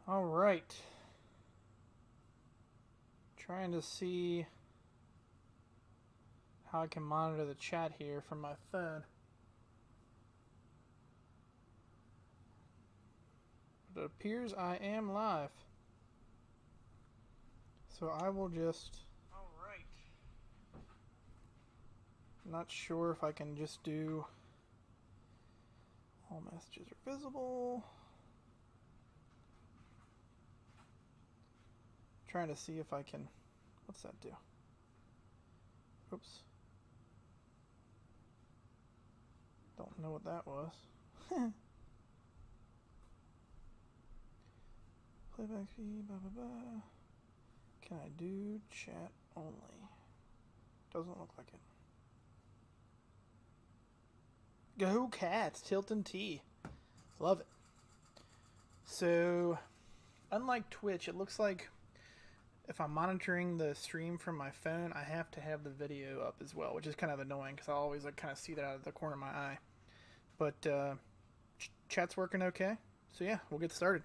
All right. Trying to see how I can monitor the chat here from my phone. But it appears I am live. So I will just... Alright. Not sure if I can just do... All messages are visible. Trying to see if I can... What's that do? Oops. Don't know what that was. Playback speed, blah blah blah. Can I do chat only? Doesn't look like it. Go Cats, Tilton T. Love it. So, unlike Twitch, it looks like if I'm monitoring the stream from my phone, I have to have the video up as well, which is kind of annoying because I always kind of see that out of the corner of my eye. But chat's working okay. So yeah, we'll get started.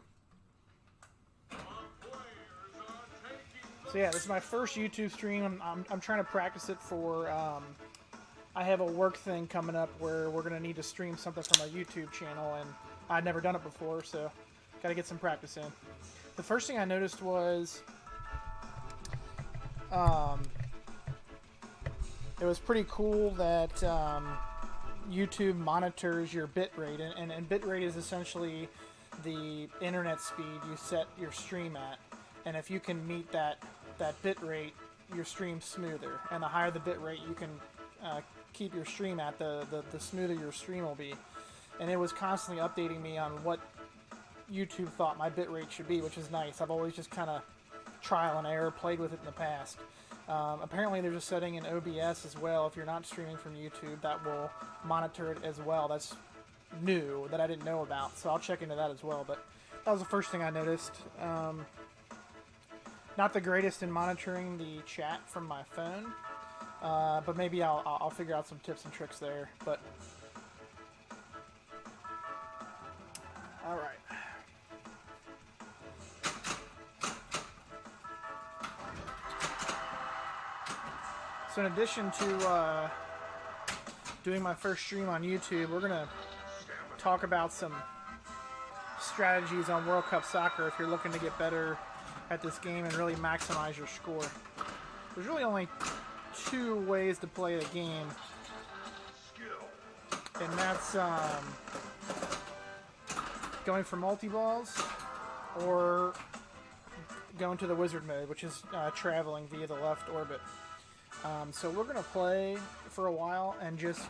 So yeah, this is my first YouTube stream. I'm trying to practice it for... I have a work thing coming up where we're going to need to stream something from my YouTube channel, and I'd never done it before, so got to get some practice in. The first thing I noticed was it was pretty cool that YouTube monitors your bitrate, and bitrate is essentially the internet speed you set your stream at, and if you can meet that bitrate, your stream's smoother, and the higher the bitrate you can keep your stream at, the smoother your stream will be. And it was constantly updating me on what YouTube thought my bitrate should be, which is nice. I've always just kind of trial and error played with it in the past. Apparently there's a setting in OBS as well, if you're not streaming from YouTube, that will monitor it as well. That's new, that I didn't know about, so I'll check into that as well. But that was the first thing I noticed. Not the greatest in monitoring the chat from my phone. But maybe I'll figure out some tips and tricks there. But all right. So in addition to doing my first stream on YouTube, we're gonna talk about some strategies on World Cup Soccer if you're looking to get better at this game and really maximize your score. There's really only two ways to play the game, and that's going for multi-balls or going to the wizard mode, which is traveling via the left orbit. So we're going to play for a while and just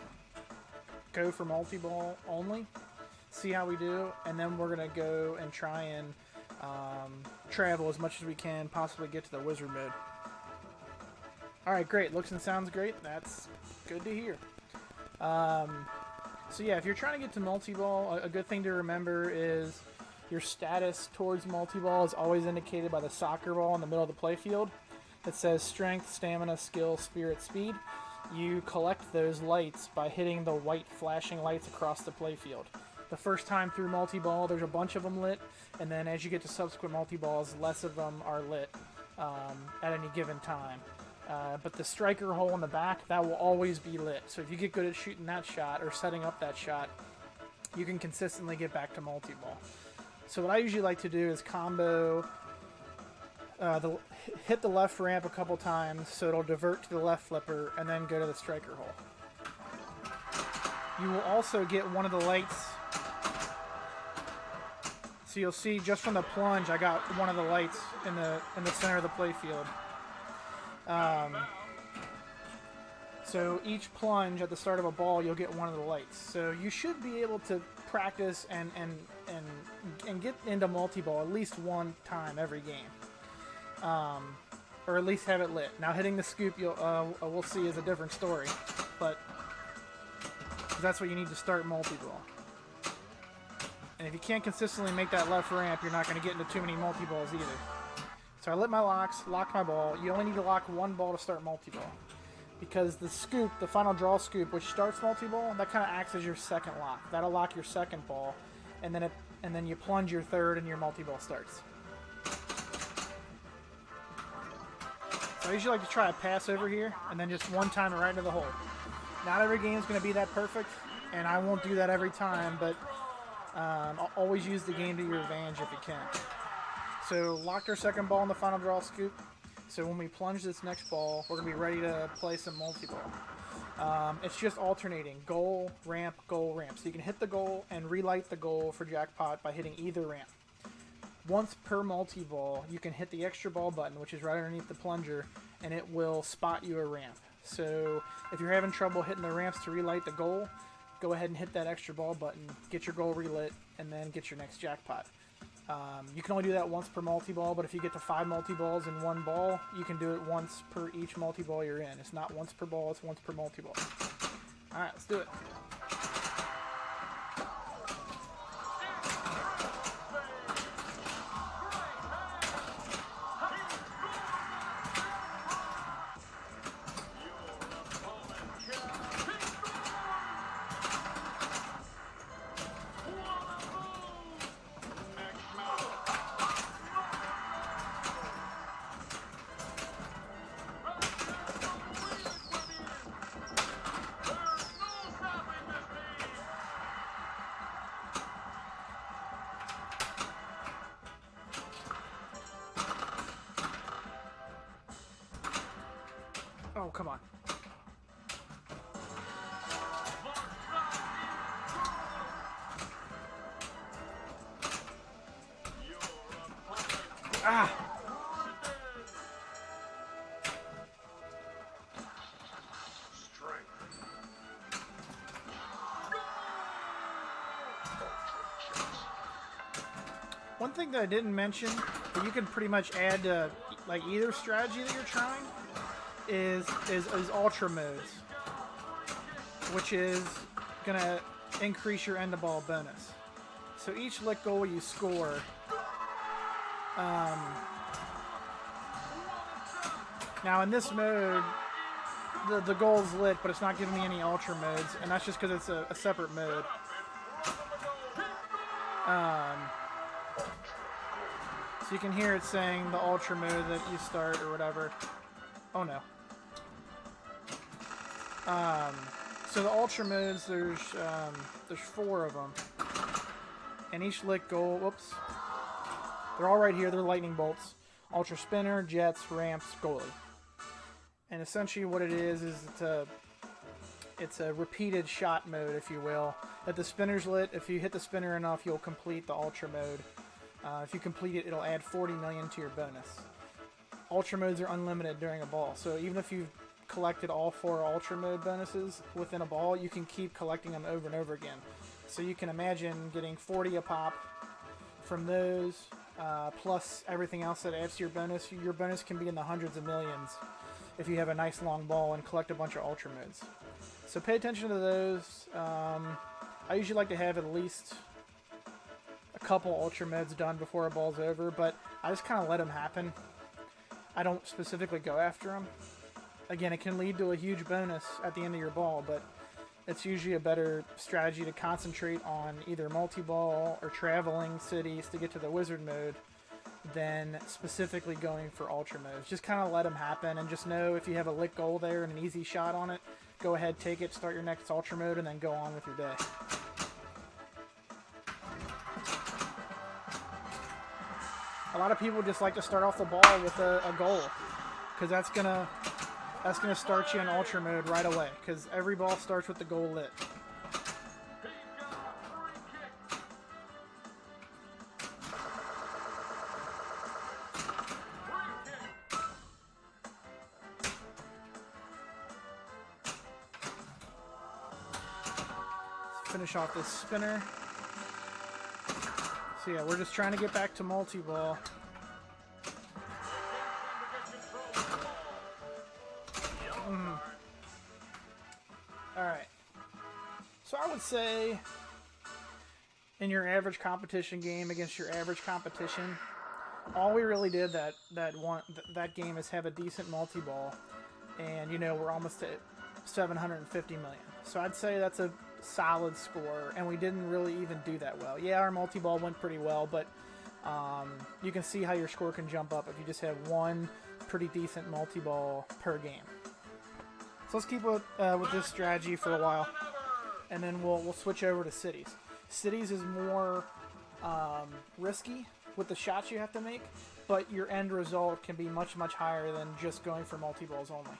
go for multi-ball only, see how we do, and then we're going to go and try and travel as much as we can, possibly get to the wizard mode. Alright, great. Looks and sounds great. That's good to hear. So yeah, if you're trying to get to multi-ball, a good thing to remember is your status towards multi-ball is always indicated by the soccer ball in the middle of the playfield. It says strength, stamina, skill, spirit, speed. You collect those lights by hitting the white flashing lights across the playfield. The first time through multi-ball, there's a bunch of them lit, and then as you get to subsequent multi-balls, less of them are lit at any given time. But the striker hole in the back, that will always be lit. So if you get good at shooting that shot or setting up that shot, you can consistently get back to multi-ball. So what I usually like to do is combo, hit the left ramp a couple times so it'll divert to the left flipper and then go to the striker hole. You will also get one of the lights. So you'll see just from the plunge, I got one of the lights in the center of the playfield. So each plunge at the start of a ball, you'll get one of the lights. So you should be able to practice and get into multi-ball at least one time every game, or at least have it lit. Now hitting the scoop, we'll see, is a different story, but that's what you need to start multi-ball. And if you can't consistently make that left ramp, you're not going to get into too many multi-balls either. So I lit my locks, locked my ball. You only need to lock one ball to start multi-ball. Because the scoop, the final draw scoop, which starts multi-ball, that kind of acts as your second lock. That'll lock your second ball, and then you plunge your third and your multi-ball starts. So I usually like to try a pass over here, and then just one time right into the hole. Not every game is going to be that perfect, and I won't do that every time, but I'll always use the game to your advantage if you can. So locked our second ball in the final draw scoop. So when we plunge this next ball, we're going to be ready to play some multi-ball. It's just alternating goal, ramp, goal, ramp. So you can hit the goal and relight the goal for jackpot by hitting either ramp. Once per multi-ball, you can hit the extra ball button, which is right underneath the plunger, and it will spot you a ramp. So if you're having trouble hitting the ramps to relight the goal, go ahead and hit that extra ball button, get your goal relit, and then get your next jackpot. You can only do that once per multi-ball, but if you get to 5 multi-balls in one ball, you can do it once per each multi-ball you're in. It's not once per ball, it's once per multi-ball. Alright, let's do it. Oh, come on. Ah! One thing that I didn't mention that you can pretty much add to like either strategy that you're trying is ultra modes, which is gonna increase your end of ball bonus. So each lick goal you score, now in this mode, the goal is lit, but it's not giving me any ultra modes, and that's just because it's a separate mode. So you can hear it saying the ultra mode that you start or whatever. Oh no. So the ultra modes, there's 4 of them, and each lick goal, whoops, they're all right here. They're lightning bolts, ultra spinner, jets, ramps, goalie, and essentially what it is it's a repeated shot mode, if you will. If the spinner's lit, if you hit the spinner enough, you'll complete the ultra mode. If you complete it, it'll add 40 million to your bonus. Ultra modes are unlimited during a ball, so even if you've collected all 4 ultra mode bonuses within a ball, you can keep collecting them over and over again. So you can imagine getting 40 a pop from those, plus everything else that adds to your bonus. Your bonus can be in the hundreds of millions if you have a nice long ball and collect a bunch of ultra modes. So pay attention to those. I usually like to have at least a couple ultra modes done before a ball's over, but I just kind of let them happen. I don't specifically go after them. Again, it can lead to a huge bonus at the end of your ball, but it's usually a better strategy to concentrate on either multi-ball or traveling cities to get to the wizard mode than specifically going for ultra modes. Just kind of let them happen, and just know if you have a lick goal there and an easy shot on it, go ahead, take it, start your next ultra mode, and then go on with your day. A lot of people just like to start off the ball with a goal, because that's gonna start you in ultra mode right away, because every ball starts with the goal lit. Let's finish off this spinner. So yeah, we're just trying to get back to multi-ball. Alright. So I would say in your average competition game against your average competition, all we really did that game is have a decent multi-ball, and you know, we're almost at 750 million. So I'd say that's a solid score, and we didn't really even do that well. Yeah, our multi-ball went pretty well, but you can see how your score can jump up if you just have one pretty decent multi-ball per game. So let's keep with this strategy for a while, and then we'll switch over to cities. Cities is more risky with the shots you have to make, but your end result can be much, much higher than just going for multi-balls only.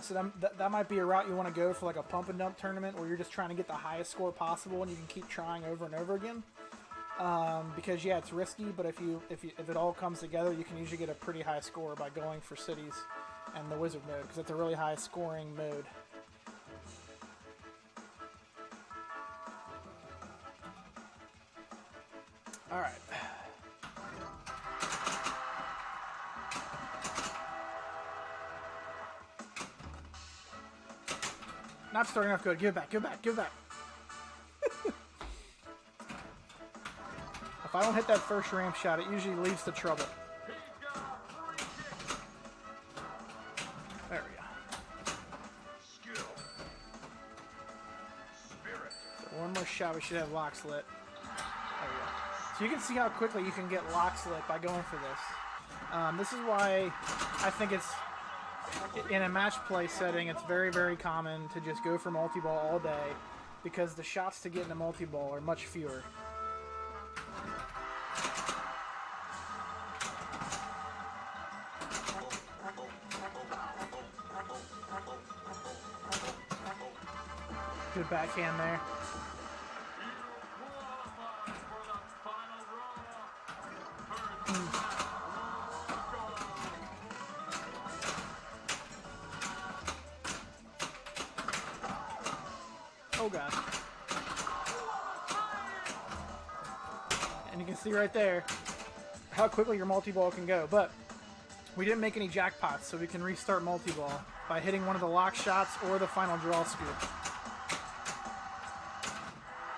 So that might be a route you want to go for, like a pump and dump tournament where you're just trying to get the highest score possible and you can keep trying over and over again. Because yeah, it's risky, but if it all comes together, you can usually get a pretty high score by going for cities and the wizard mode, because it's a really high scoring mode. All right. Not starting off good. Give it back. Give it back. Give it back. If I don't hit that first ramp shot, it usually leads to trouble. There we go. So one more shot, we should have locks lit. There we go. So you can see how quickly you can get locks lit by going for this. This is why I think it's, in a match play setting, it's very, very common to just go for multi-ball all day, because the shots to get into multi-ball are much fewer. Good backhand there. Oh god. And you can see right there how quickly your multi-ball can go. But we didn't make any jackpots, so we can restart multi-ball by hitting one of the lock shots or the final draw scoop.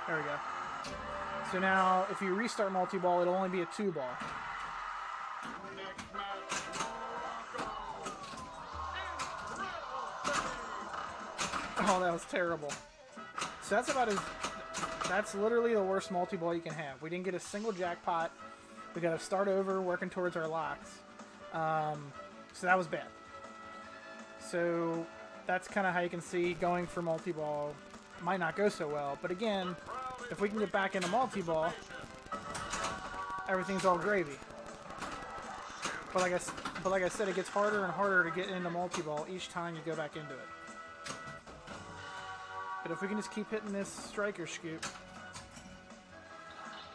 There we go. So now, if you restart multi-ball, it'll only be a 2-ball. Oh, that was terrible. So that's literally the worst multi-ball you can have. We didn't get a single jackpot. We got to start over, working towards our locks. So that was bad. So that's kind of how you can see going for multi-ball might not go so well. But again, if we can get back into multi-ball, everything's all gravy. But like I said, it gets harder and harder to get into multi-ball each time you go back into it. But if we can just keep hitting this striker scoop,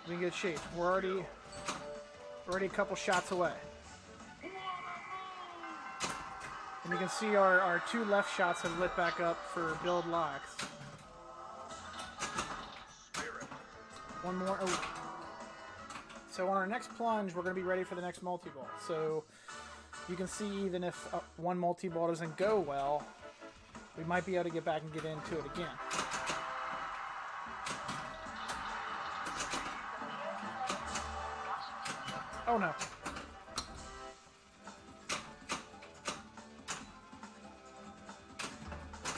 we can get shape. We're already a couple shots away. And you can see our 2 left shots have lit back up for build locks. One more. Oh. So on our next plunge, we're going to be ready for the next multi-ball. So you can see even if one multi-ball doesn't go well, we might be able to get back and get into it again. Oh no.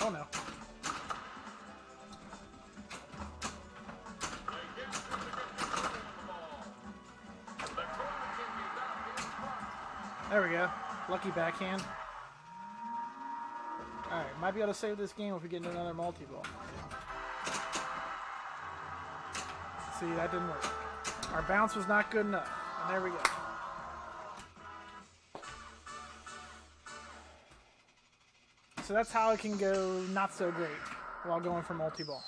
Oh no. There we go. Lucky backhand. Alright, might be able to save this game if we get into another multi-ball. See, that didn't work. Our bounce was not good enough. And there we go. So that's how it can go not so great while going for multi-ball.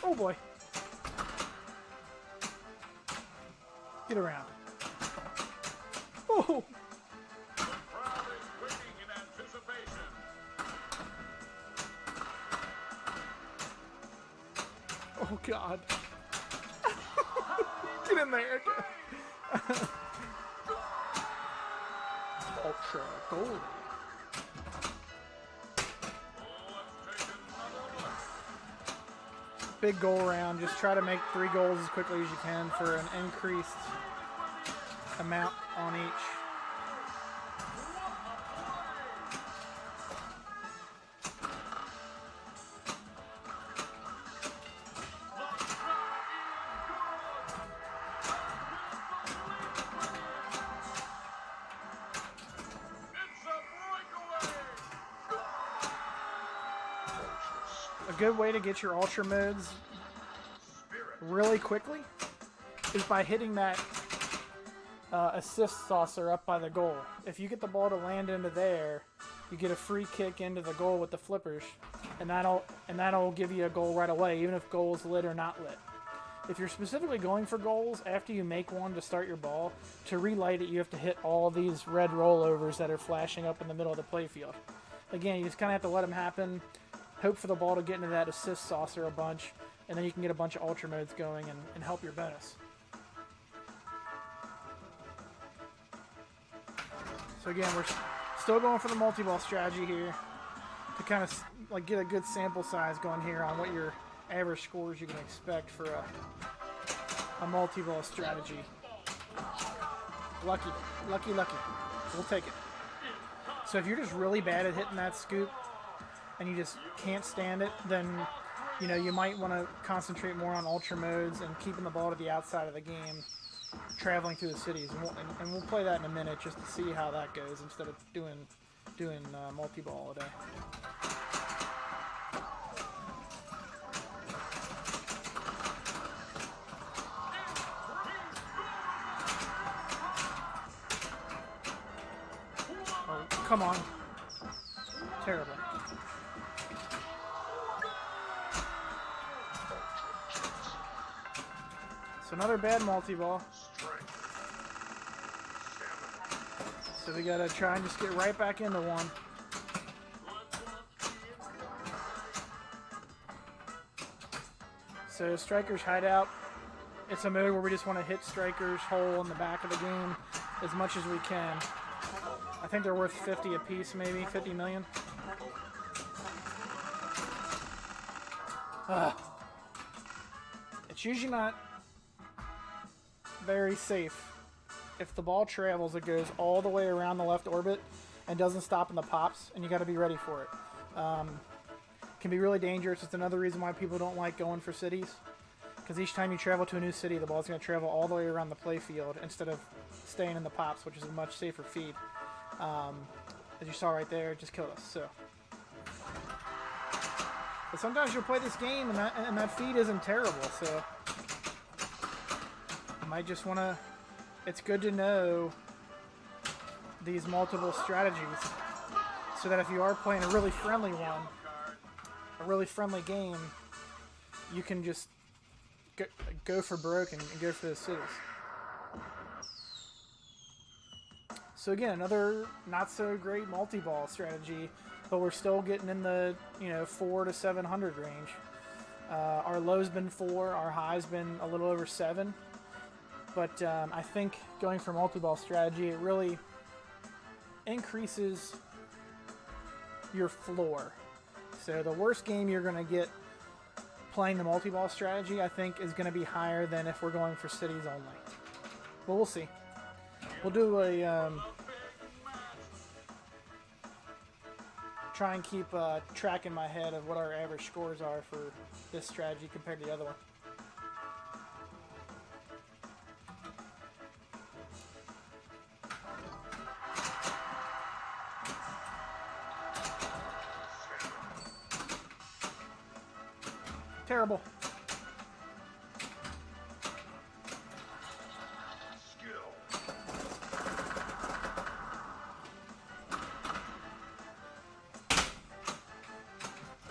Oh boy. Get around. Oh. Oh god. Get in there. Ultra gold. big goal round. Just try to make 3 goals as quickly as you can for an increased amount on each. A good way to get your ultra modes really quickly is by hitting that assist saucer up by the goal. If you get the ball to land into there, you get a free kick into the goal with the flippers, and that'll give you a goal right away, even if goal is lit or not lit. If you're specifically going for goals, after you make one to start your ball, to relight it, you have to hit all these red rollovers that are flashing up in the middle of the playfield. Again, you just kind of have to let them happen. Hope for the ball to get into that assist saucer a bunch, and then you can get a bunch of ultra modes going and help your bonus. So again, we're still going for the multi-ball strategy here to kind of like get a good sample size going here on what your average scores you can expect for a multi-ball strategy. Lucky. We'll take it. So if you're just really bad at hitting that scoop, and you just can't stand it, then you might want to concentrate more on ultra modes and keeping the ball to the outside of the game, traveling through the cities, and we'll play that in a minute just to see how that goes instead of doing multi-ball all day. Oh, come on! Terrible. So another bad multi-ball. So we gotta try and just get right back into one. So Striker's Hideout. It's a mode where we just want to hit Striker's hole in the back of the game as much as we can. I think they're worth 50 a piece, maybe 50 million. It's usually not very safe. If the ball travels, it goes all the way around the left orbit and doesn't stop in the pops, and you got to be ready for it. Can be really dangerous. It's another reason why people don't like going for cities, because each time you travel to a new city, the ball's going to travel all the way around the play field instead of staying in the pops, which is a much safer feed. As you saw right there, it just killed us. So, but sometimes you'll play this game and that feed isn't terrible. So you might just want to. It's good to know these multiple strategies, so that if you are playing a really friendly one, a really friendly game, you can just go for broke and go for the cities. So again, another not so great multi-ball strategy, but we're still getting in the 400 to 700 range. Our low's been 4, our high's been a little over 7. But I think going for multi-ball strategy, it really increases your floor. So the worst game you're going to get playing the multi-ball strategy, I think, is going to be higher than if we're going for cities only. But we'll see. We'll do a try and keep track in my head of what our average scores are for this strategy compared to the other one. Terrible.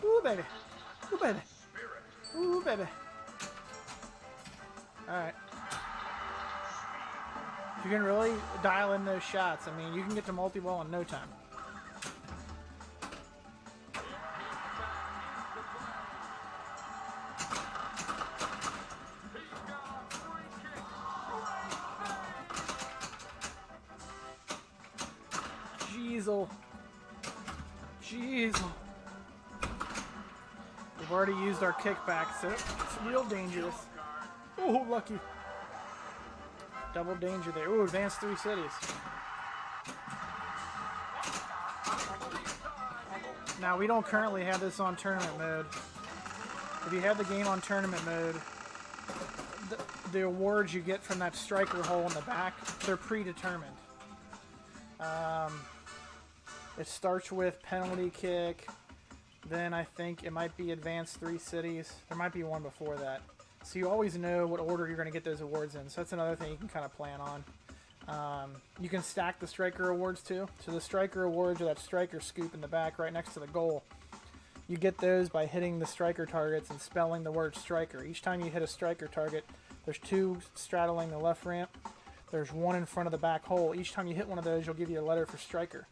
Ooh, baby. Ooh, baby. Ooh, baby. Alright. If you can really dial in those shots, I mean, you can get to multi-ball in no time. Jeezel. We've already used our kickback, so it's real dangerous. Oh, lucky. Double danger there. Ooh, advanced 3 cities. Now, we don't currently have this on tournament mode. If you have the game on tournament mode, the awards you get from that striker hole in the back, they're predetermined. It starts with penalty kick, then I think it might be advanced 3 cities. There might be one before that. So you always know what order you're going to get those awards in. So that's another thing you can kind of plan on. You can stack the striker awards too. So the striker awards are that striker scoop in the back right next to the goal. You get those by hitting the striker targets and spelling the word striker. Each time you hit a striker target, there's 2 straddling the left ramp. There's 1 in front of the back hole. Each time you hit one of those, you'll give you a letter for striker.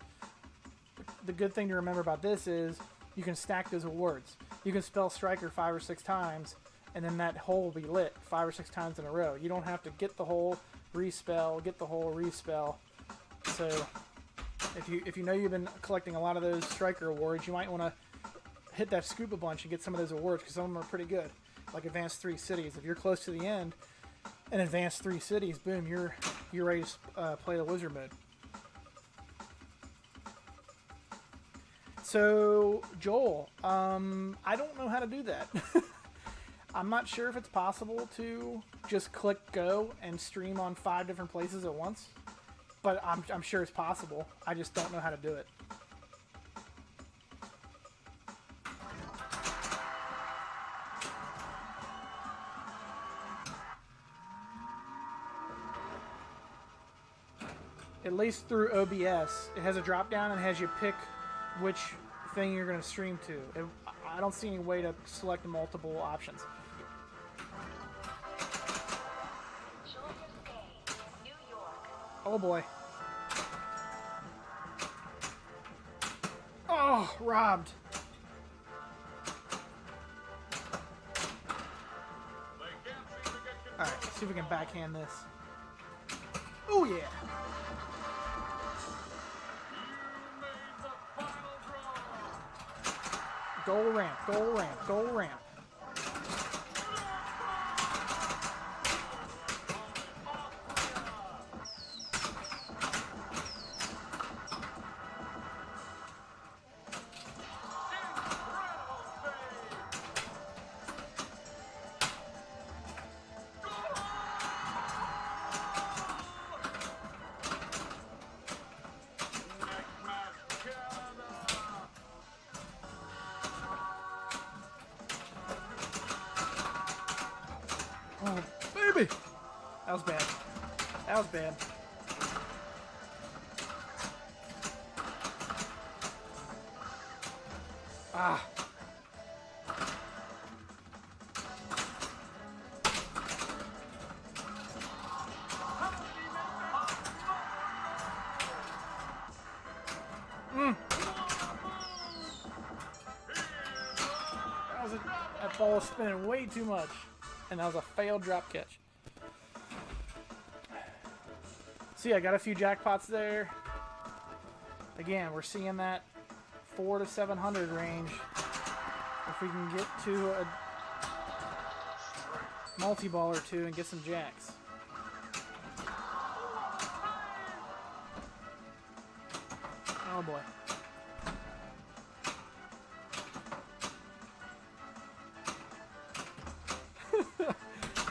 The good thing to remember about this is you can stack those awards. You can spell striker 5 or 6 times, and then that hole will be lit 5 or 6 times in a row. You don't have to get the hole, respell, get the hole, respell. So if you know you've been collecting a lot of those striker awards, you might want to hit that scoop a bunch and get some of those awards, because some of them are pretty good. Like advanced 3 cities. If you're close to the end and advanced 3 cities, boom, you're ready to play the wizard mode. So, Joel, I don't know how to do that. I'm not sure if it's possible to just click go and stream on 5 different places at once, but I'm sure it's possible. I just don't know how to do it. At least through OBS, it has a drop down and has you pick which thing you're going to stream to. I don't see any way to select multiple options. Oh boy. Oh, robbed. Alright, see if we can backhand this. Oh yeah. Goal ramp, goal ramp, goal ramp. Oh, baby! That was bad. That was bad. Ah. That ball was spinning way too much. And that was a failed drop catch. See, I got a few jackpots there. Again, we're seeing that 400 to 700 range. If we can get to a multi-ball or two and get some jacks. Oh boy.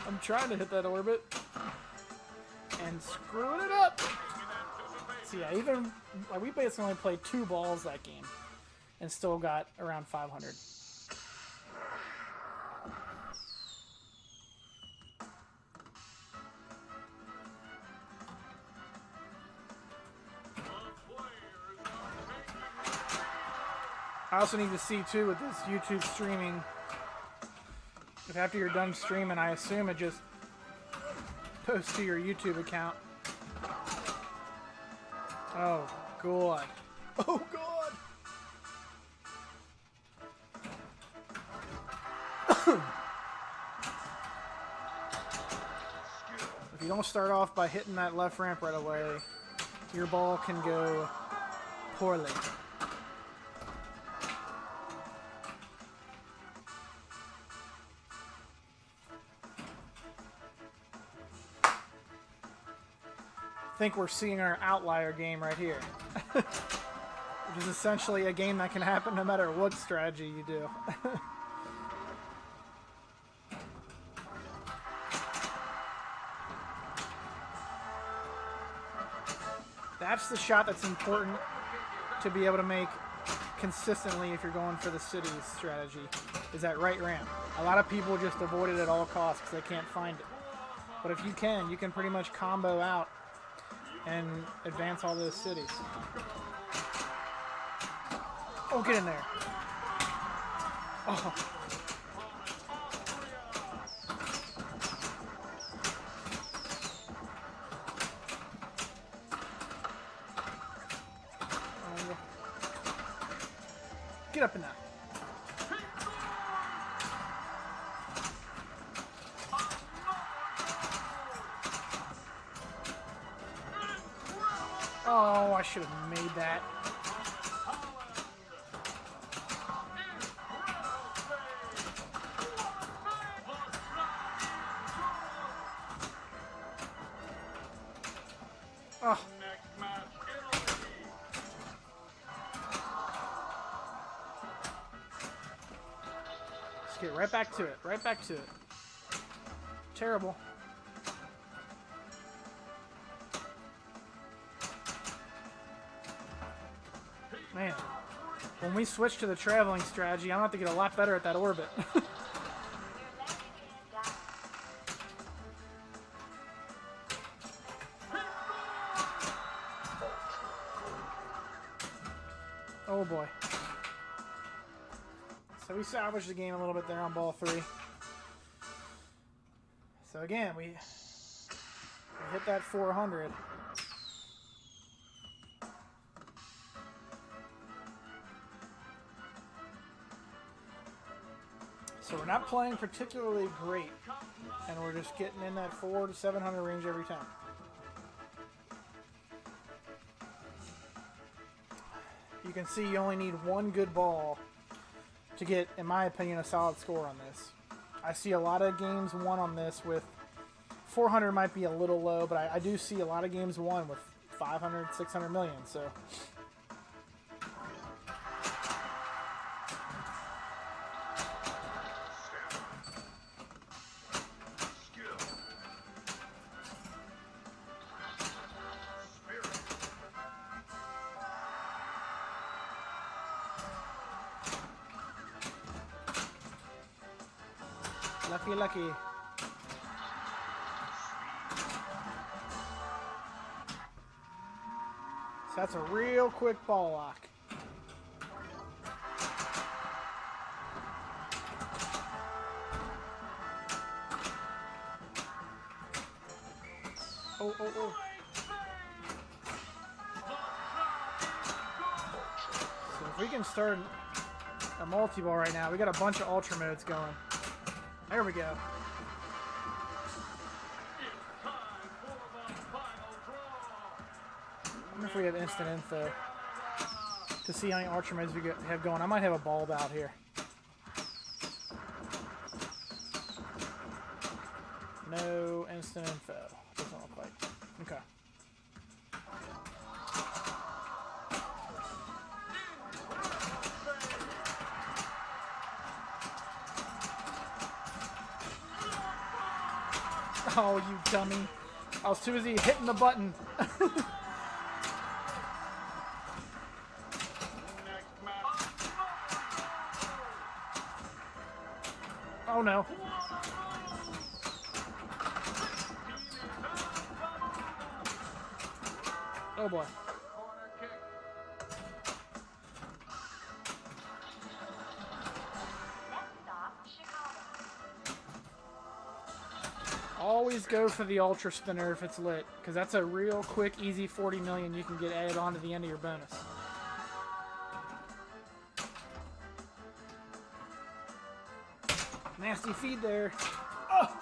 I'm trying to hit that orbit and screwing it up. See, yeah, even like we basically only played 2 balls that game and still got around 500. I also need to see too with this YouTube streaming. If after you're done streaming, I assume it just posts to your YouTube account. Oh, God. Oh, God. If you don't start off by hitting that left ramp right away, your ball can go poorly. think we're seeing our outlier game right here. Which is essentially a game that can happen no matter what strategy you do. That's the shot that's important to be able to make consistently if you're going for the cities strategy, is that right ramp. A lot of people just avoid it at all costs because they can't find it. But if you can pretty much combo out and advance all those cities. Oh, get in there. Oh. Get up in that. Oh, I should have made that. Oh. Let's get right back to it. Right back to it. Terrible. Man, when we switch to the traveling strategy, I'm going to have to get a lot better at that orbit. Oh boy. So we salvaged the game a little bit there on ball 3. So again, we hit that 400. So we're not playing particularly great, and we're just getting in that 400 to 700 range every time. You can see you only need one good ball to get, in my opinion, a solid score on this. I see a lot of games won on this with 400 might be a little low, but I do see a lot of games won with 500, 600 million, so... Lucky, lucky. So that's a real quick ball lock. Oh, oh, oh. So if we can start a multi-ball right now, we got a bunch of ultra modes going. There we go. I wonder if we have instant info to see how many ultra modes we have going. I might have a bulb out here. No instant info. Doesn't look like. Okay. Oh, you dummy. I was too busy hitting the button. Oh, no. Oh, boy. Always go for the Ultra Spinner if it's lit, because that's a real quick, easy 40 million you can get added on to the end of your bonus. Nasty feed there. Oh!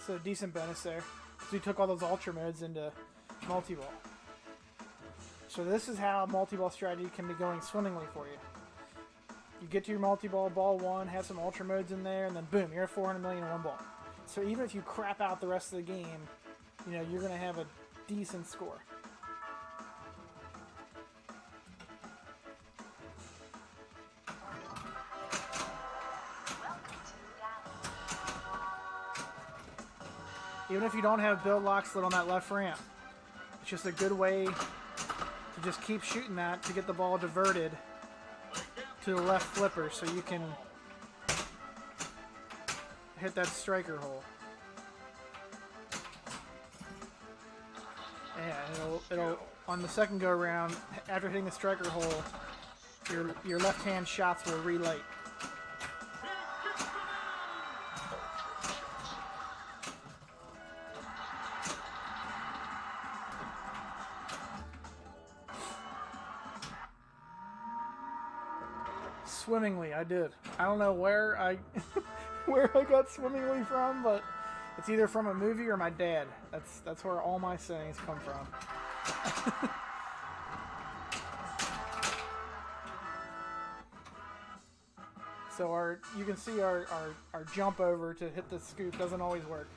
So decent bonus there. So we took all those Ultra modes into multi-ball. So this is how multi-ball strategy can be going swimmingly for you. You get to your multi-ball, ball 1, have some ultra modes in there, and then boom, you're at 400 million in one ball. So even if you crap out the rest of the game, you know, you're going to have a decent score. Even if you don't have build lock slid on that left ramp, it's just a good way to just keep shooting that to get the ball diverted to the left flipper so you can hit that striker hole. And it'll on the second go around, after hitting the striker hole, your left hand shots will relight. Swimmingly, I did. I don't know where I where I got swimmingly from, but it's either from a movie or my dad. That's where all my sayings come from. So you can see our jump over to hit the scoop doesn't always work.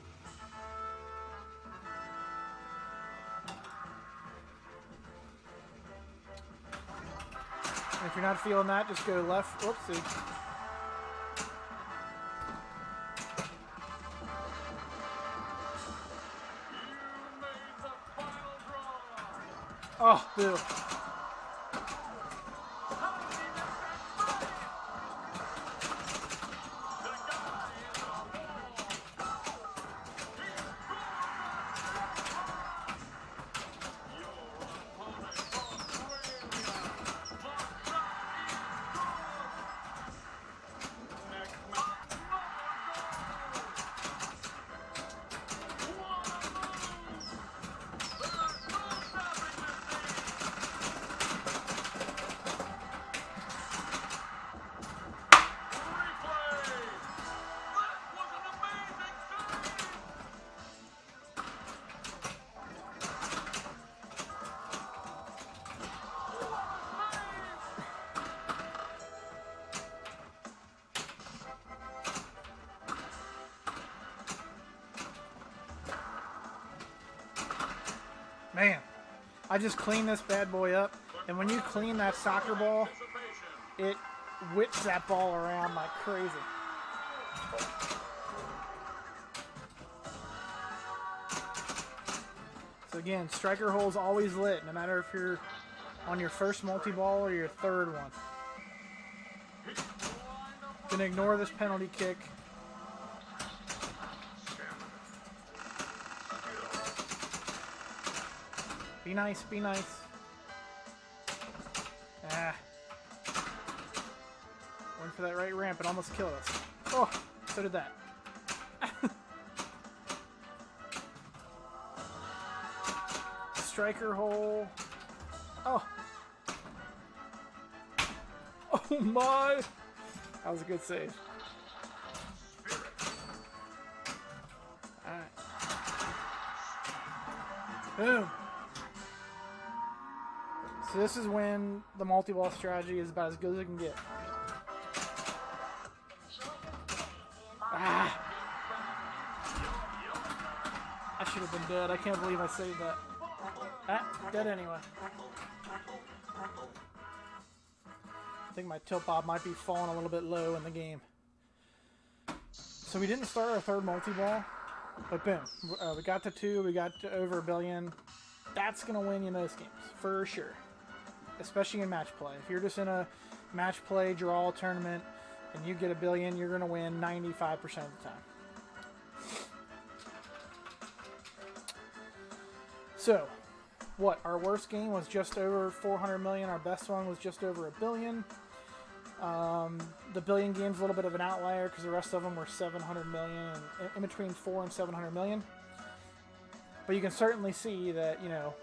And if you're not feeling that, just go left. Whoopsie. Oh, boo. Man, I just cleaned this bad boy up, and when you clean that soccer ball, it whips that ball around like crazy. So again, striker hole's always lit, no matter if you're on your first multi-ball or your third one. Gonna ignore this penalty kick. Be nice, be nice. Ah. Went for that right ramp, it almost killed us. Oh, so did that. Striker hole. Oh. Oh my. That was a good save. Alright. Boom. So this is when the multi-ball strategy is about as good as it can get. Ah! I should have been dead. I can't believe I saved that. Ah, dead anyway. I think my tilt bob might be falling a little bit low in the game. So we didn't start our third multi-ball, but boom. We got to 2, we got to over 1 billion. That's going to win you most games, for sure. Especially in match play. If you're just in a match play draw tournament and you get 1 billion, you're going to win 95% of the time. So, what? Our worst game was just over 400 million. Our best one was just over 1 billion. The billion game's a little bit of an outlier because the rest of them were 700 million, and in between 4 and 700 million. But you can certainly see that, you know,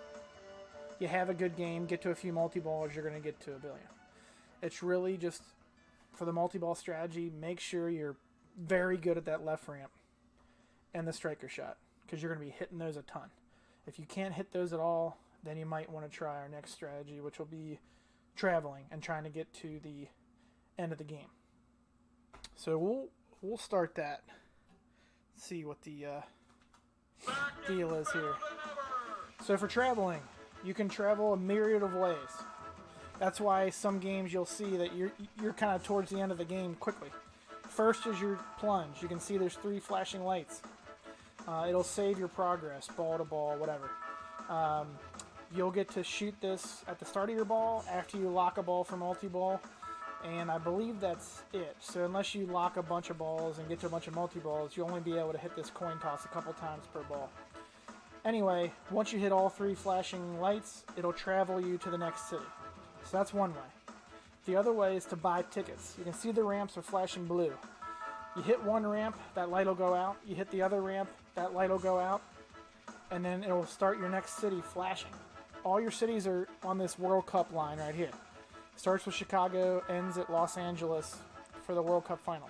you have a good game, get to a few multi-balls, you're going to get to 1 billion. It's really just, for the multi-ball strategy, make sure you're very good at that left ramp and the striker shot, because you're going to be hitting those a ton. If you can't hit those at all, then you might want to try our next strategy, which will be traveling and trying to get to the end of the game. So we'll start that. see what the deal is here. So for traveling, you can travel a myriad of ways. That's why some games you'll see that you're kind of towards the end of the game quickly. First is your plunge. You can see there's 3 flashing lights. It'll save your progress, ball to ball, whatever. You'll get to shoot this at the start of your ball, after you lock a ball for multi-ball, and I believe that's it. So unless you lock a bunch of balls and get to a bunch of multi-balls, you'll only be able to hit this coin toss a couple times per ball. Anyway, once you hit all 3 flashing lights, it'll travel you to the next city. So that's one way. The other way is to buy tickets. You can see the ramps are flashing blue. You hit one ramp, that light will go out. You hit the other ramp, that light will go out. And then it'll start your next city flashing. All your cities are on this World Cup line right here. Starts with Chicago, ends at Los Angeles for the World Cup final.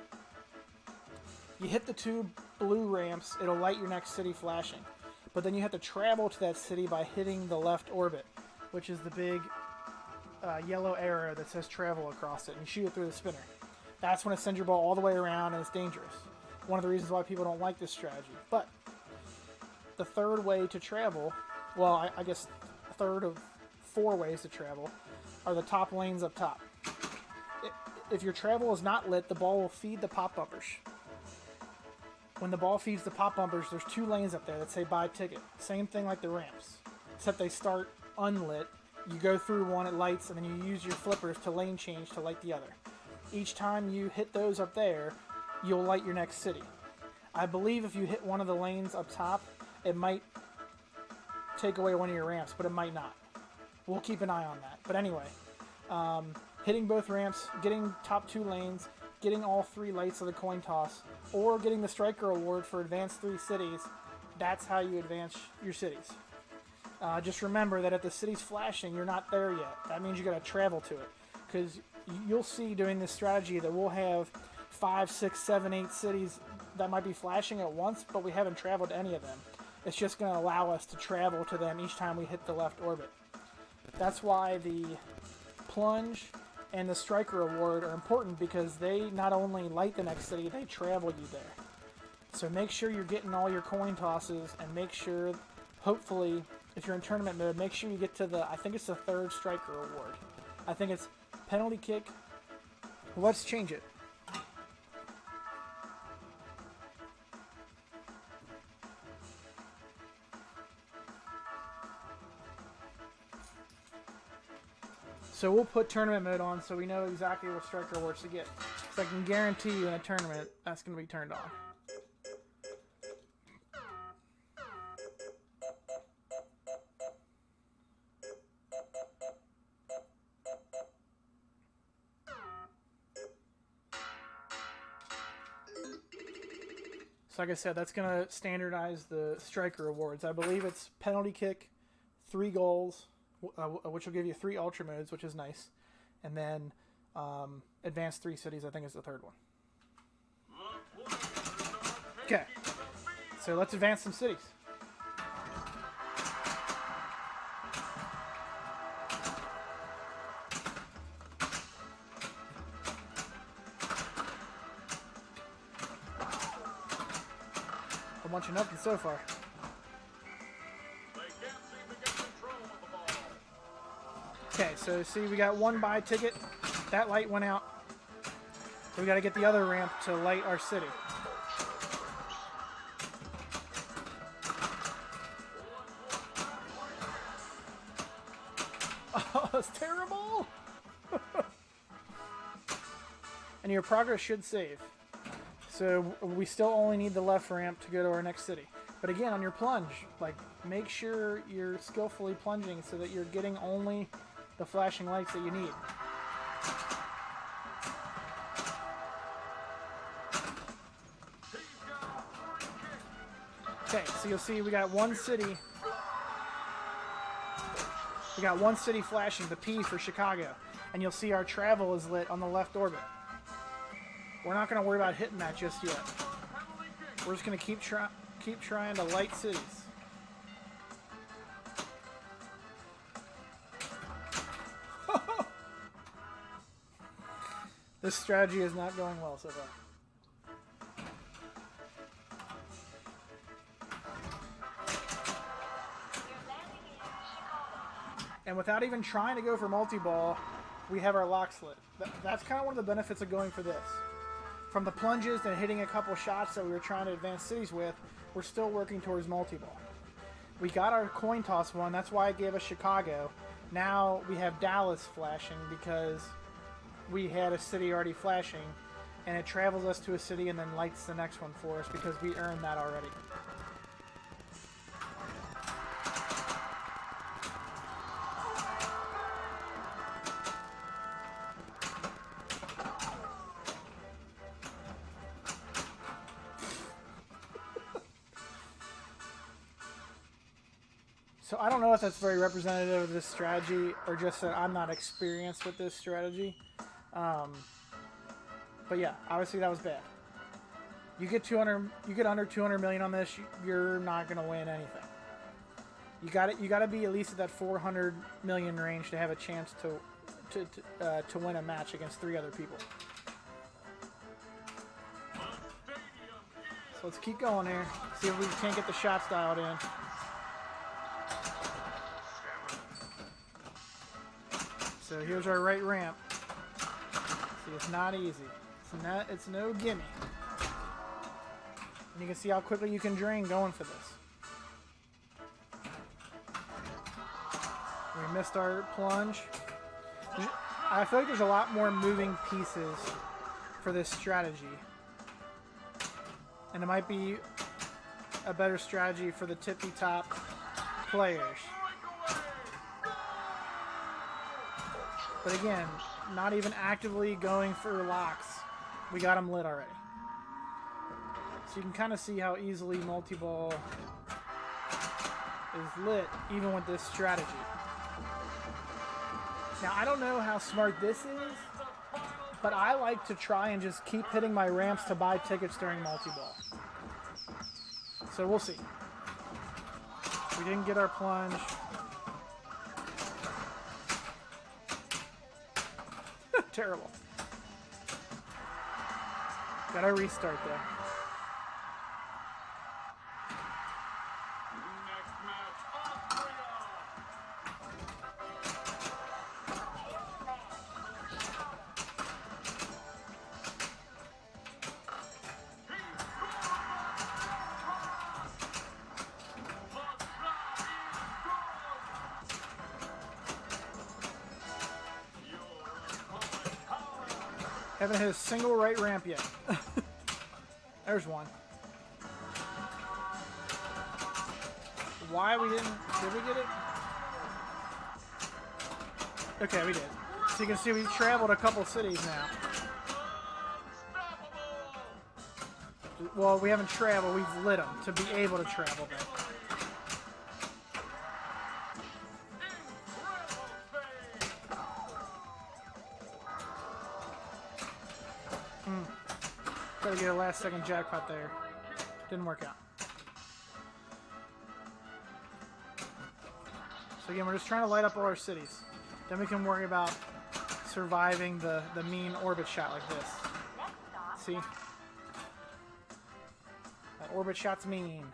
You hit the 2 blue ramps, it'll light your next city flashing. But then you have to travel to that city by hitting the left orbit, which is the big yellow arrow that says travel across it, and you shoot it through the spinner. That's when it sends your ball all the way around, and it's dangerous. One of the reasons why people don't like this strategy. But the third way to travel, well, I guess a third of 4 ways to travel, are the top lanes up top. If your travel is not lit, the ball will feed the pop bumpers. When the ball feeds the pop bumpers, there's 2 lanes up there that say buy ticket. Same thing like the ramps, except they start unlit. You go through one, it lights, and then you use your flippers to lane change to light the other. Each time you hit those up there, you'll light your next city. I believe if you hit one of the lanes up top, it might take away one of your ramps, but it might not. We'll keep an eye on that. But anyway, hitting both ramps, getting top 2 lanes, getting all 3 lights of the coin toss, or getting the Striker Award for Advanced 3 cities, that's how you advance your cities. Just remember that if the city's flashing, you're not there yet. That means you got to travel to it. Because you'll see doing this strategy that we'll have 5, 6, 7, 8 cities that might be flashing at once, but we haven't traveled to any of them. It's just going to allow us to travel to them each time we hit the left orbit. That's why the plunge and the Striker Award are important, because they not only light the next city, they travel you there. So make sure you're getting all your coin tosses, and make sure, hopefully, if you're in tournament mode, make sure you get to the, I think it's the 3rd Striker Award. I think it's penalty kick. Let's change it. So we'll put tournament mode on so we know exactly what Striker Awards to get. Because I can guarantee you in a tournament, that's going to be turned on. So like I said, that's going to standardize the Striker Awards. I believe it's penalty kick, 3 goals, which will give you 3 ultra modes, which is nice. And then advanced 3 cities, I think, is the 3rd one. Okay, so let's advance some cities. A bunch of nothing so far. Okay, so see, we got 1 buy ticket. That light went out. So we got to get the other ramp to light our city. Oh, that's terrible! And your progress should save. So we still only need the left ramp to go to our next city. But again, on your plunge, like, make sure you're skillfully plunging so that you're getting only the flashing lights that you need. Okay, so you'll see we got 1 city. We got 1 city flashing, the P for Chicago. And you'll see our travel is lit on the left orbit. We're not going to worry about hitting that just yet. We're just going to keep trying to light cities. This strategy is not going well so far. And without even trying to go for multi-ball, we have our lock slit. That's kind of one of the benefits of going for this. From the plunges and hitting a couple shots that we were trying to advance cities with, we're still working towards multi-ball. We got our coin toss one. That's why it gave us Chicago. Now we have Dallas flashing because we had a city already flashing, and it travels us to a city and then lights the next one for us because we earned that already. So I don't know if that's very representative of this strategy or just that I'm not experienced with this strategy. But yeah, obviously that was bad. You get under 200 million on this, you're not going to win anything. You got to be at least at that 400 million range to have a chance to win a match against 3 other people. So let's keep going here. See if we can't get the shots dialed in. So here's our right ramp. See, it's not easy. It's no gimme. And you can see how quickly you can drain going for this. We missed our plunge. I feel like there's a lot more moving pieces for this strategy. And it might be a better strategy for the tippy-top players. But again, not even actively going for locks. We got them lit already. So you can kind of see how easily multi-ball is lit, even with this strategy. Now, I don't know how smart this is, but I like to try and just keep hitting my ramps to buy tickets during multi-ball. So we'll see. We didn't get our plunge. Terrible. Gotta restart though. Haven't hit a single right ramp yet. There's one. Why we didn't... Did we get it? Okay, we did. So you can see we've traveled a couple cities now. Well, we haven't traveled. We've lit them to be able to travel them. Gotta get a last second jackpot there. Didn't work out. So again, we're just trying to light up all our cities. Then we can worry about surviving the mean orbit shot like this. See? That orbit shot's mean.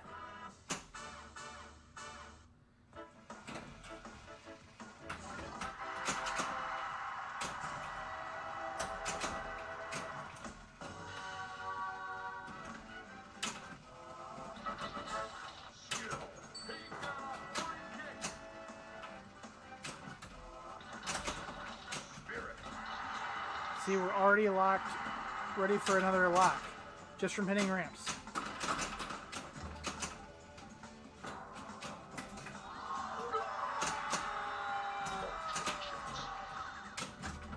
See, we're already locked, ready for another lock, just from hitting ramps.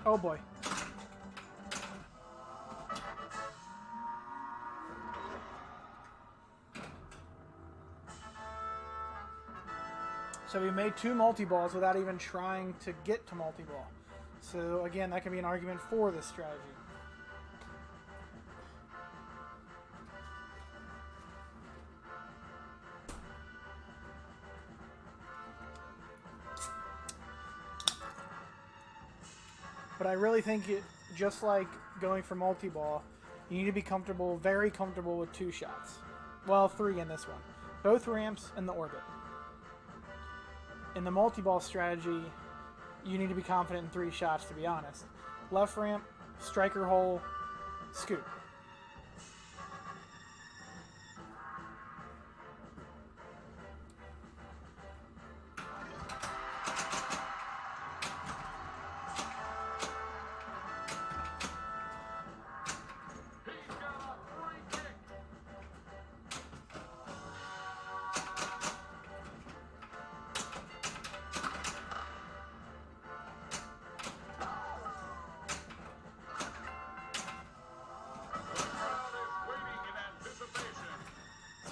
Oh boy. So we made 2 multi-balls without even trying to get to multi-ball. So again, that can be an argument for this strategy. But I really think just like going for multi-ball, you need to be comfortable, very comfortable with 2 shots. Well, 3 in this one. Both ramps and the orbit. In the multi-ball strategy, you need to be confident in 3 shots, to be honest. Left ramp, striker hole, scoop.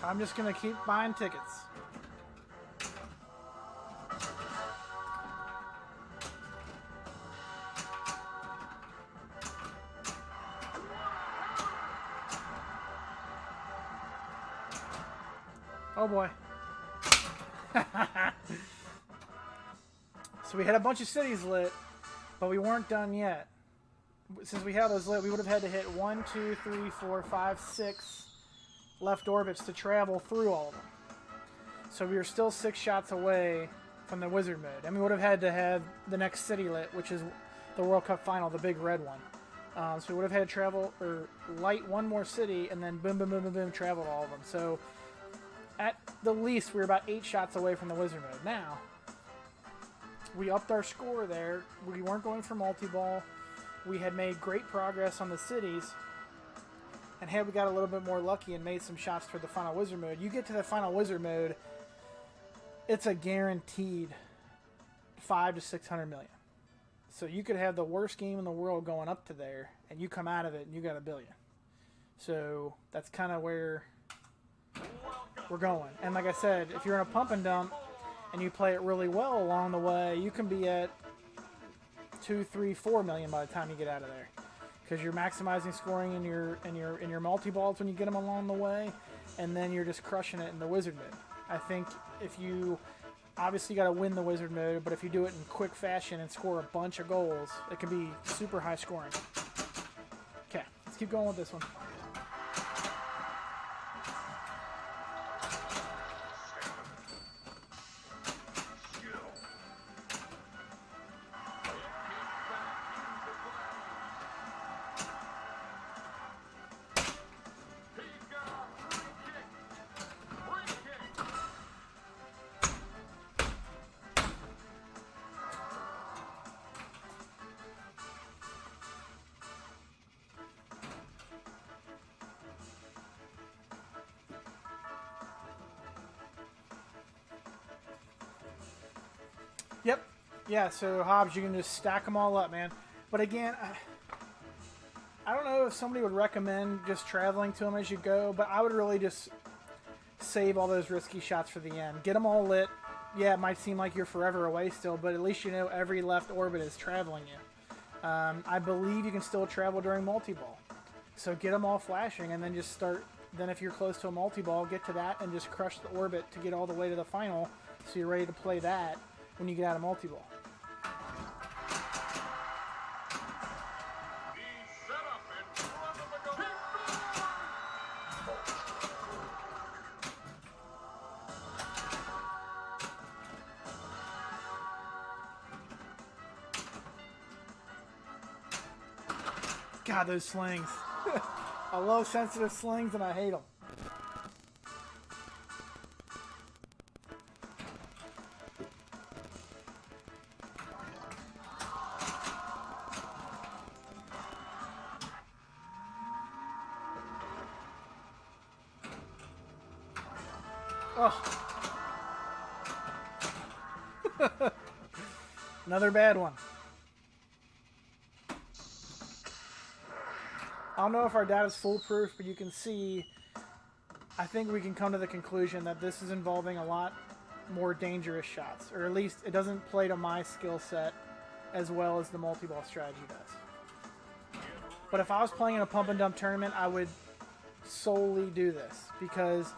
I'm just going to keep buying tickets. Oh boy. So we had a bunch of cities lit, but we weren't done yet. Since we had those lit, we would have had to hit 1, 2, 3, 4, 5, 6 left orbits to travel through all of them. So we were still 6 shots away from the wizard mode. And we would have had to have the next city lit, which is the World Cup final, the big red one. So we would have had to travel, or light one more city, and then boom, boom, boom, boom, boom, travel to all of them. So at the least, we were about 8 shots away from the wizard mode. Now, we upped our score there. We weren't going for multi-ball. We had made great progress on the cities. And had we got a little bit more lucky and made some shots for the final wizard mode, you get to the final wizard mode, it's a guaranteed 500 to 600 million. So you could have the worst game in the world going up to there, and you come out of it and you got $1 billion. So that's kind of where we're going. And like I said, if you're in a pump and dump and you play it really well along the way, you can be at 2, 3, 4 million by the time you get out of there. Because you're maximizing scoring in your multi-balls when you get them along the way, and then you're just crushing it in the wizard mode. I think if you obviously got to win the wizard mode, but if you do it in quick fashion and score a bunch of goals, it can be super high scoring. Okay, let's keep going with this one. Yep. Yeah, so Hobbs, you can just stack them all up, man. But again, I don't know if somebody would recommend just traveling to them as you go, but I would really just save all those risky shots for the end. Get them all lit. Yeah, it might seem like you're forever away still, but at least you know every left orbit is traveling you. I believe you can still travel during multi-ball. So get them all flashing and then just start. Then if you're close to a multi-ball, get to that and just crush the orbit to get all the way to the final so you're ready to play that when you get out of multi-ball. God, those slings. I love sensitive slings and I hate them. Oh. Another bad one. I don't know if our data's foolproof, but you can see, I think we can come to the conclusion that this is involving a lot more dangerous shots, or at least it doesn't play to my skill set as well as the multi-ball strategy does. But if I was playing in a pump and dump tournament, I would solely do this because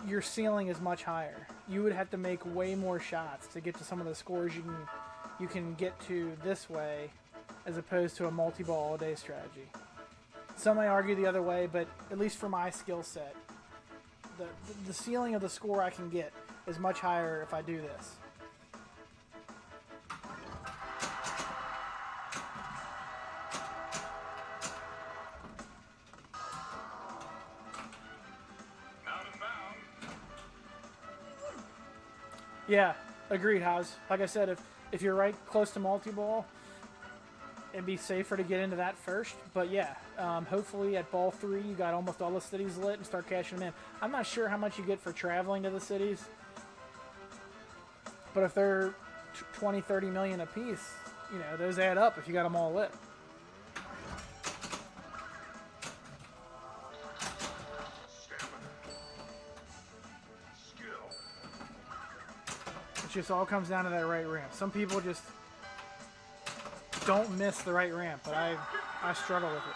your ceiling is much higher. You would have to make way more shots to get to some of the scores you can get to this way as opposed to a multi-ball all-day strategy. Some may argue the other way, but at least for my skill set, the ceiling of the score I can get is much higher if I do this. Yeah, agreed, Haas. Like I said, if you're right close to multi-ball, it'd be safer to get into that first. But yeah, hopefully at ball 3 you got almost all the cities lit and start cashing them in. I'm not sure how much you get for traveling to the cities, but if they're 20, 30 million a piece, you know, those add up if you got them all lit. It just all comes down to that right ramp. Some people just don't miss the right ramp, but I struggle with it.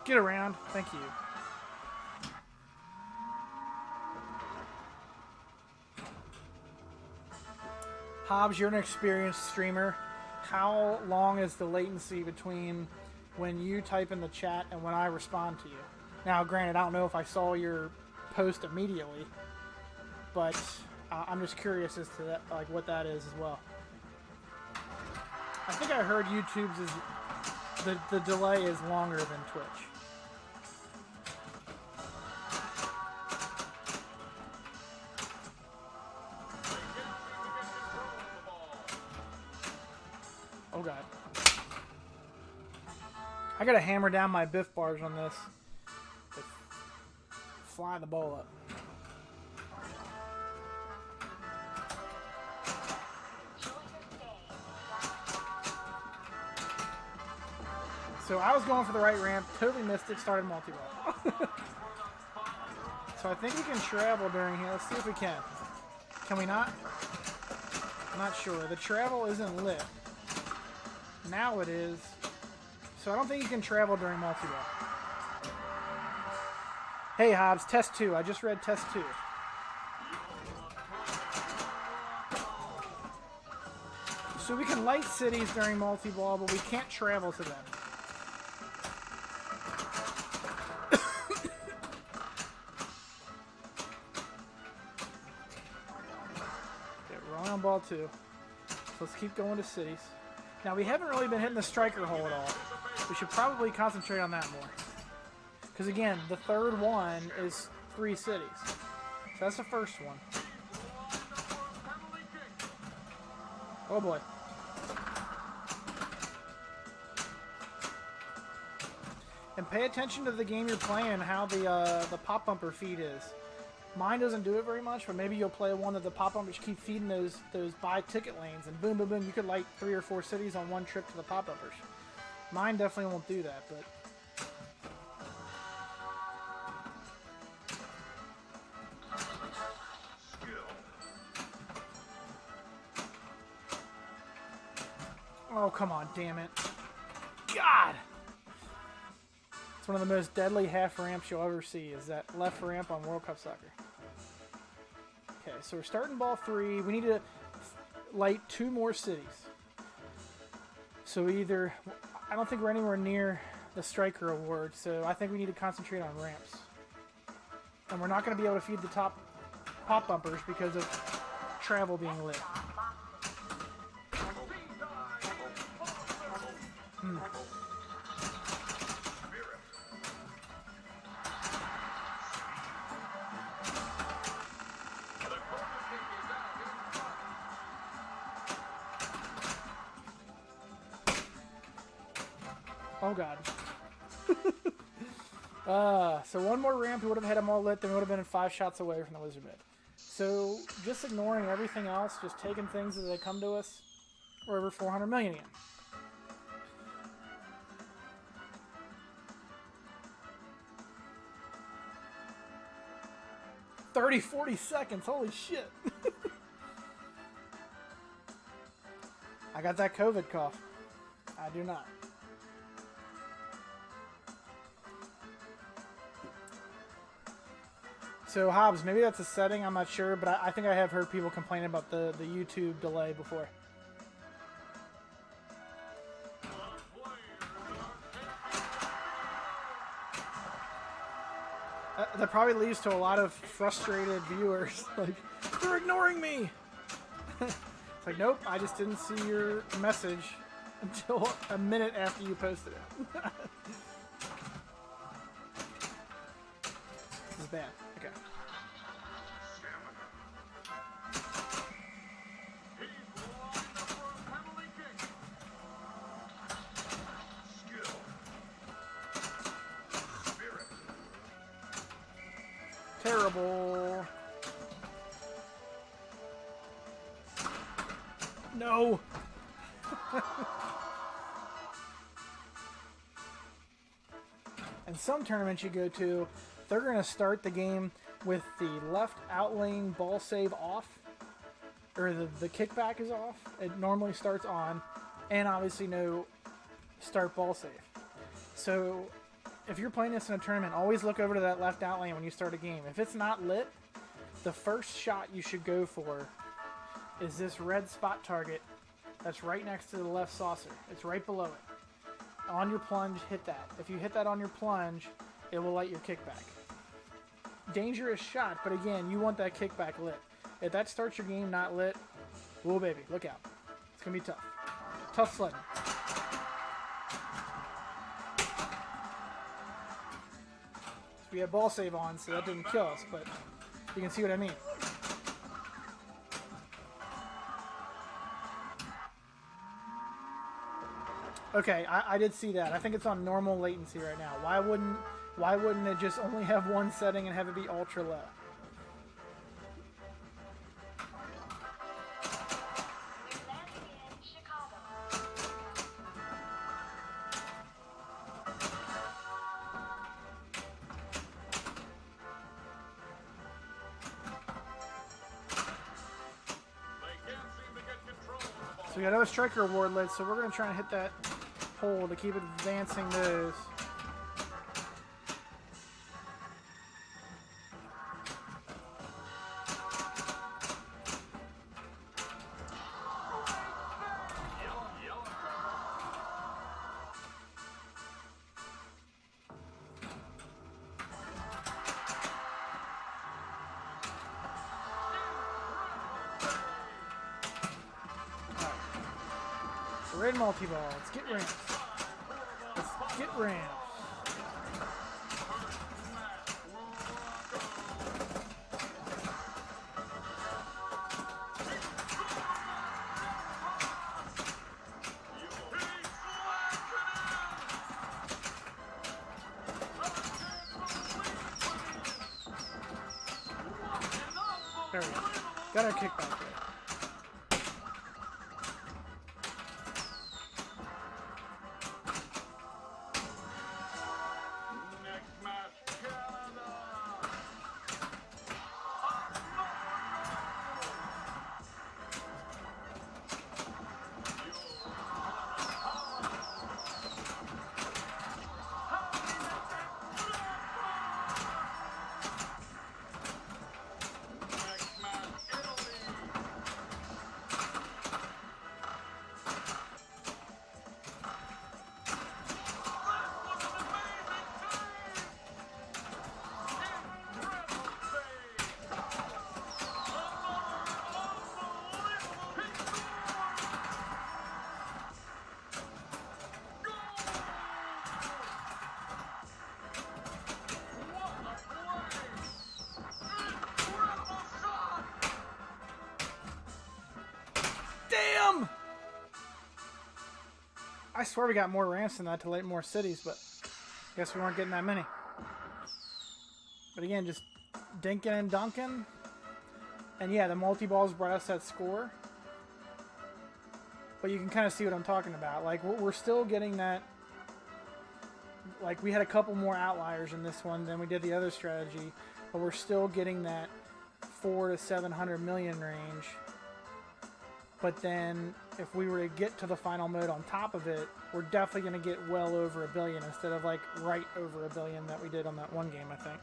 Get around. Thank you. Hobbs, you're an experienced streamer. How long is the latency between when you type in the chat and when I respond to you? Now, granted, I don't know if I saw your post immediately, but I'm just curious as to that, like what that is as well. I think I heard YouTube's is the delay is longer than Twitch. Oh god. I gotta hammer down my Biff bars on this to fly the ball up. So I was going for the right ramp, totally missed it, started multi-ball. So I think we can travel during here. Let's see if we can. Can we not? I'm not sure. The travel isn't lit. Now it is. So I don't think you can travel during multi-ball. Hey Hobbs, test 2. I just read test 2. So we can light cities during multi-ball, but we can't travel to them. Okay, we're on ball 2. So let's keep going to cities. Now, we haven't really been hitting the striker hole at all. We should probably concentrate on that more. Because, again, the third one is 3 cities. So that's the first one. Oh, boy. And pay attention to the game you're playing, how the pop bumper feed is. Mine doesn't do it very much, but maybe you'll play one that the pop bumpers keep feeding those buy ticket lanes, and boom, boom, boom, you could light 3 or 4 cities on one trip to the pop bumpers. Mine definitely won't do that, but oh, come on, damn it. God! It's one of the most deadly half ramps you'll ever see, is that left ramp on World Cup Soccer. Okay, so we're starting ball 3. We need to light 2 more cities. So either, I don't think we're anywhere near the striker award, so I think we need to concentrate on ramps. And we're not going to be able to feed the top pop bumpers because of travel being lit. Oh god. So one more ramp, we would have had them all lit, then we would have been 5 shots away from the Wizard Bed. So just ignoring everything else, just taking things as they come to us, we're over 400 million again. "30, 40 seconds, holy shit." I got that COVID cough. I do not. So Hobbs, maybe that's a setting, I'm not sure, but I think I have heard people complain about the YouTube delay before. that probably leads to a lot of frustrated viewers. Like, they're ignoring me. It's like, nope, I just didn't see your message until a minute after you posted it. This is bad. Okay. Terrible. No. And some tournaments you go to, they're going to start the game with the left out lane ball save off, or the kickback is off. It normally starts on, and obviously no start ball save. So if you're playing this in a tournament, always look over to that left out lane when you start a game. If it's not lit, the first shot you should go for is this red spot target that's right next to the left saucer. It's right below it. On your plunge, hit that. If you hit that on your plunge, it will light your kickback. Dangerous shot, but again, you want that kickback lit. If that starts your game not lit, whoa baby, look out. It's going to be tough. Tough sledding. We had ball save on, so that didn't kill us, but you can see what I mean. Okay, I did see that. I think it's on normal latency right now. Why wouldn't it just only have one setting and have it be ultra low? So we got another striker award lit, so we're going to try and hit that hole to keep advancing those. Red multi-ball. Let's get ramps. Let's get ramps. There we go. Got our kickback there. Damn! I swear we got more ramps than that to light more cities, but I guess we weren't getting that many. But again, just dinking and dunking. And yeah, the multi-balls brought us that score. But you can kind of see what I'm talking about. Like, we're still getting that. Like, we had a couple more outliers in this one than we did the other strategy, but we're still getting that 400 to 700 million range. But then, if we were to get to the final mode on top of it, we're definitely going to get well over $1 billion instead of like right over $1 billion that we did on that one game, I think.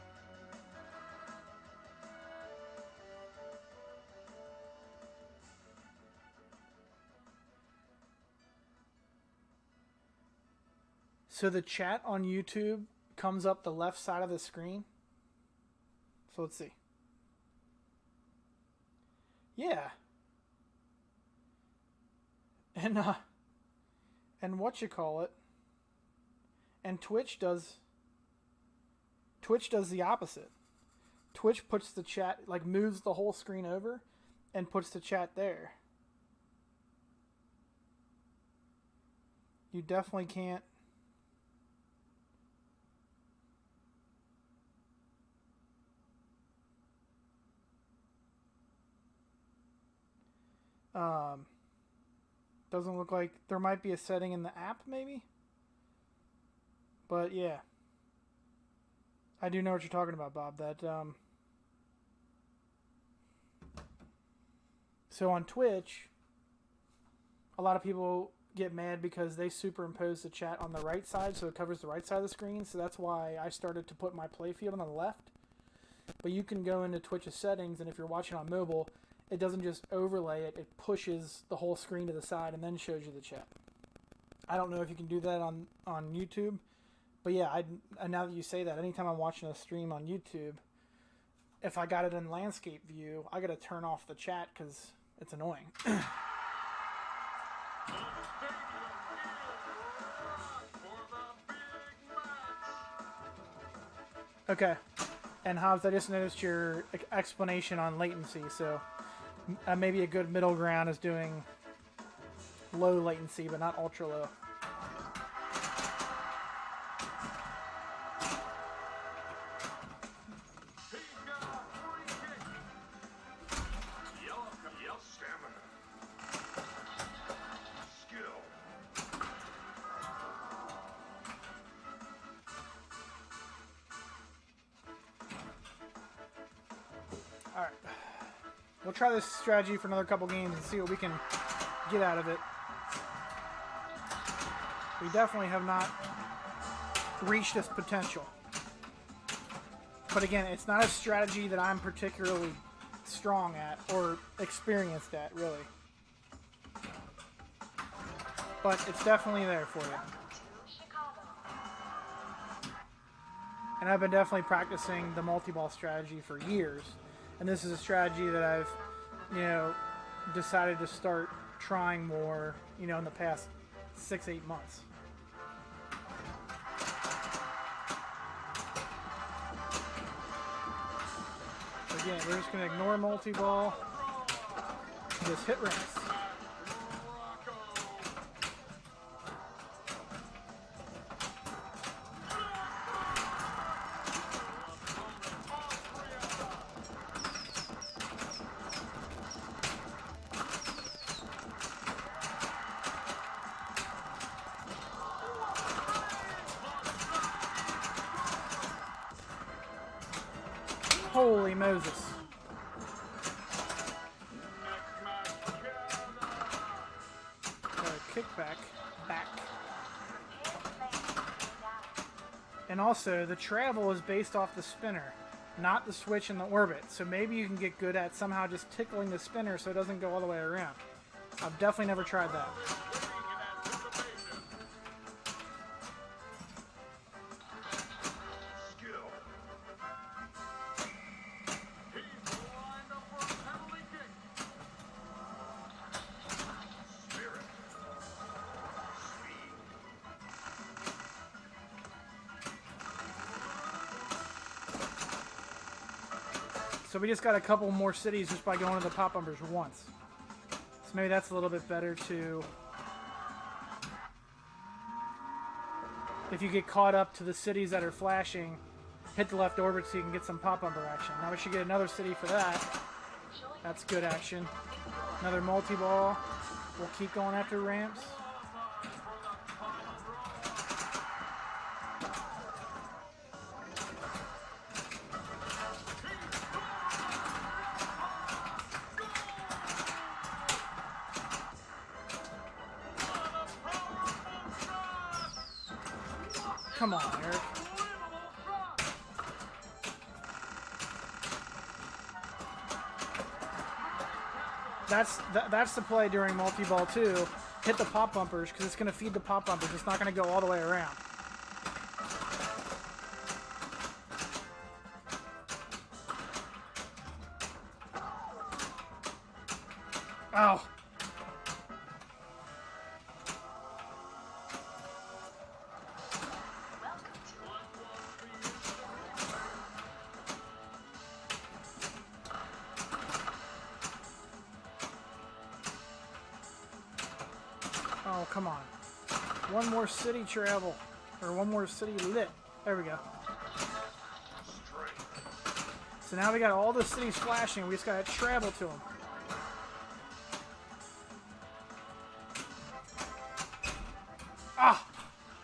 So the chat on YouTube comes up the left side of the screen. So let's see. Yeah. And what you call it? And Twitch does the opposite. Twitch puts the chat, like moves the whole screen over and puts the chat there. You definitely can't. Doesn't look like there might be a setting in the app, maybe. But yeah, I do know what you're talking about, Bob. That so on Twitch, a lot of people get mad because they superimpose the chat on the right side, so it covers the right side of the screen. So that's why I started to put my playfield on the left. But you can go into Twitch's settings, and if you're watching on mobile, it doesn't just overlay it, it pushes the whole screen to the side and then shows you the chat. I don't know if you can do that on YouTube, but yeah, now that you say that, anytime I'm watching a stream on YouTube, if I got it in landscape view, I got to turn off the chat because it's annoying. Okay, and Hobbs, I just noticed your explanation on latency, so maybe a good middle ground is doing low latency, but not ultra low. Alright. We'll try this strategy for another couple games and see what we can get out of it. We definitely have not reached its potential. But again, it's not a strategy that I'm particularly strong at or experienced at, really. But it's definitely there for you. And I've been definitely practicing the multi-ball strategy for years. And this is a strategy that I've, decided to start trying more, in the past 6-8 months. So again, we're just going to ignore multi-ball. Just hit ramps. Holy Moses. Kickback. Back. And also, the travel is based off the spinner, not the switch and the orbit. So maybe you can get good at somehow just tickling the spinner so it doesn't go all the way around. I've definitely never tried that. So we just got a couple more cities just by going to the pop bumpers once. So maybe that's a little bit better to... If you get caught up to the cities that are flashing, hit the left orbit so you can get some pop bumper action. Now we should get another city for that. That's good action. Another multi-ball. We'll keep going after ramps. Come on, Eric. That's the play during multi-ball too. Hit the pop bumpers because it's going to feed the pop bumpers. It's not going to go all the way around. come on. One more city travel. Or one more city lit. There we go. So now we got all the cities flashing. We just gotta travel to them. Ah!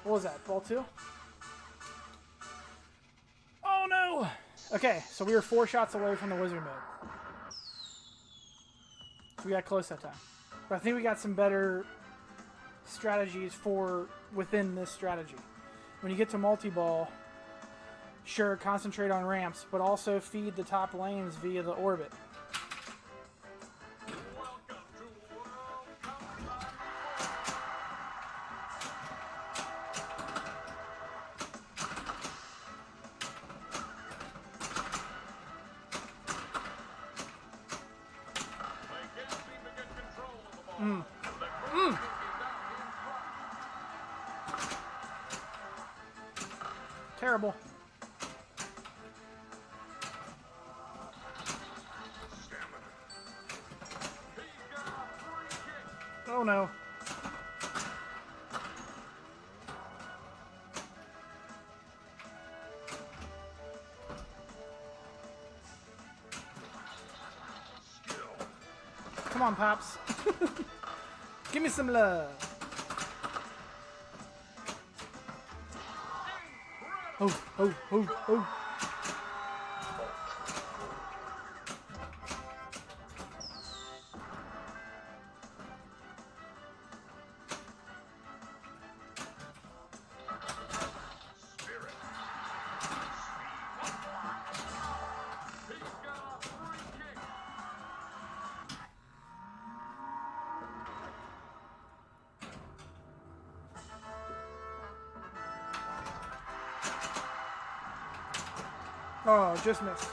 What was that? Ball 2? Oh no! Okay, so we were 4 shots away from the wizard mode. So we got close that time. But I think we got some better strategies for within this strategy. When you get to multi-ball, sure, concentrate on ramps, but also feed the top lanes via the orbit. Terrible. Oh no. Come on, Pops. Give me some love. Oh, oh, oh, oh. Oh, just missed.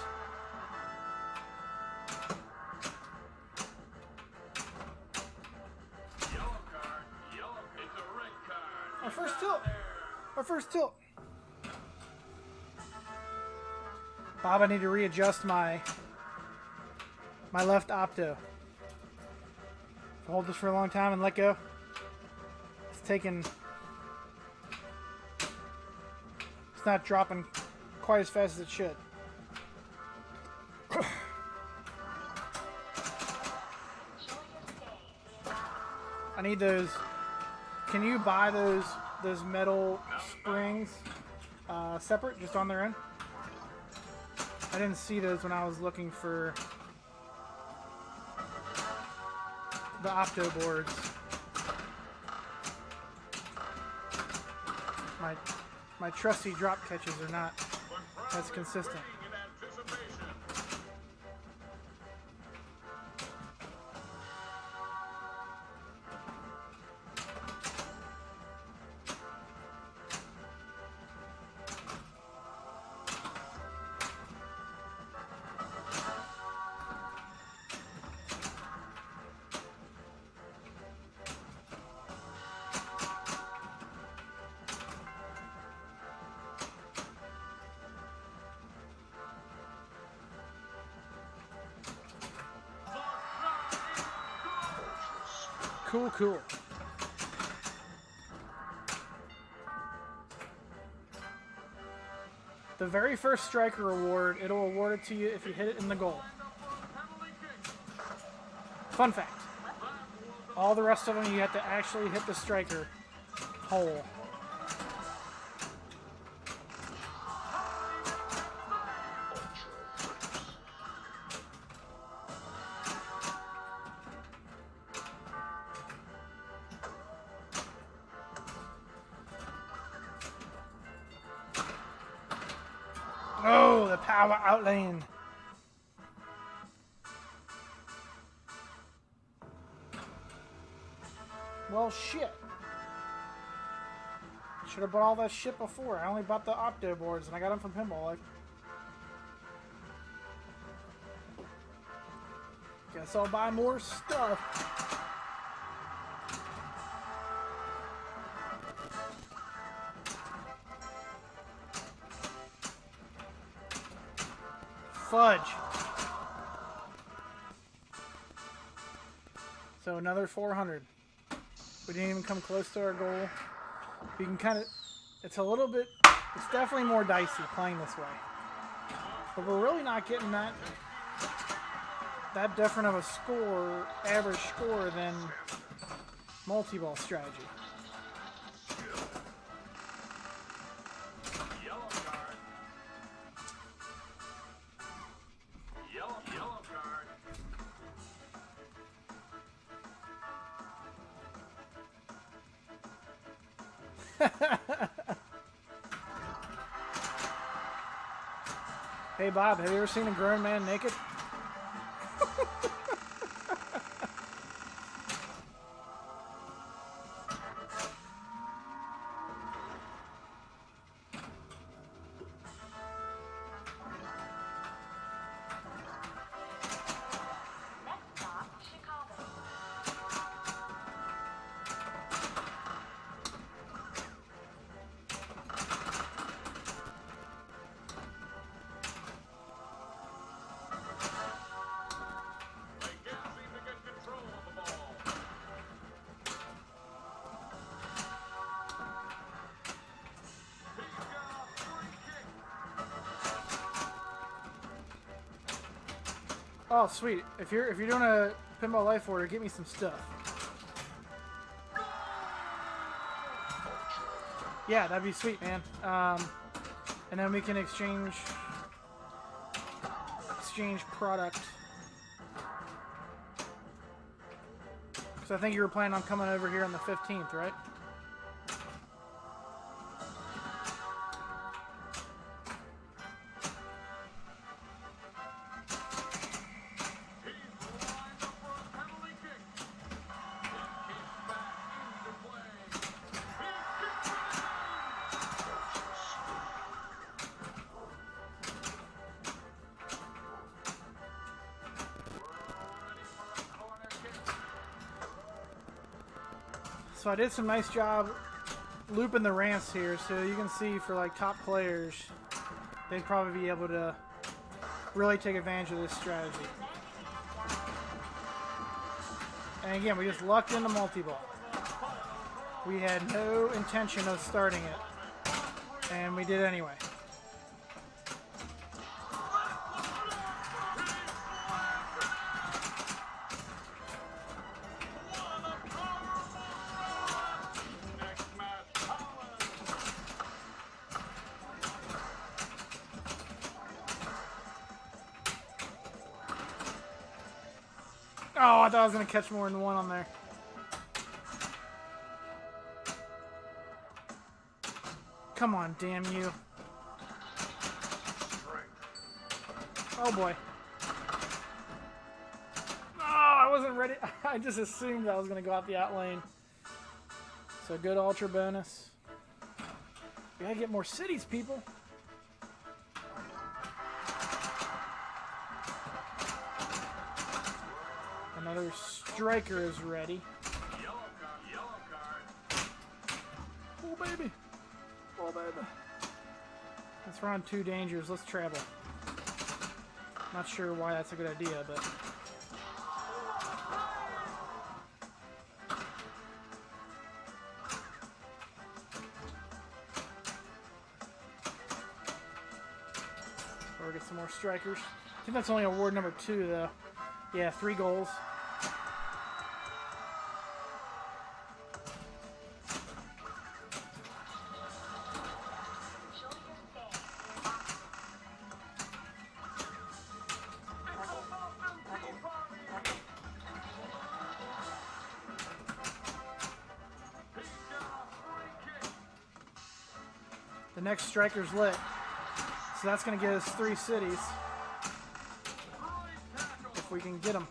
Our first tilt. Our first tilt. Bob, I need to readjust my left opto. If I hold this for a long time and let go, it's not dropping quite as fast as it should. I need those. Can you buy those metal springs separate, just on their own? I didn't see those when I was looking for the opto boards. My trusty drop catches are not as consistent. Cool, cool. The very first striker award, it'll award it to you if you hit it in the goal. Fun fact. All the rest of them, you have to actually hit the striker hole. Oh, the power outlane. Well, shit. Should have bought all that shit before. I only bought the opto boards and I got them from Pinball Life. Guess I'll buy more stuff. Fudge. So another 400. We didn't even come close to our goal. We can kind of... It's a little bit... It's definitely more dicey playing this way. But we're really not getting that different of a score, average score, than multi-ball strategy. Hey Bob, have you ever seen a grown man naked? Oh, sweet. If you're doing a Pinball Life order, get me some stuff. Yeah, that'd be sweet, man. And then we can exchange product. Because I think you were planning on coming over here on the 15th, right? So I did some nice job looping the ramps here, so you can see for like top players, they'd probably be able to really take advantage of this strategy. And again, we just lucked into multi-ball. We had no intention of starting it, and we did anyway. Oh, I thought I was going to catch more than one on there. Come on, damn you. Oh, boy. Oh, I wasn't ready. I just assumed I was going to go out the out lane. So good ultra bonus. We got to get more cities, people. Another striker is ready. Yellow card. Oh, baby. Oh, baby. Let's run 2 dangers. Let's travel. Not sure why that's a good idea, but... Or get some more strikers. I think that's only award number 2, though. Yeah, 3 goals. The next striker's lit, so that's going to get us 3 cities, if we can get them.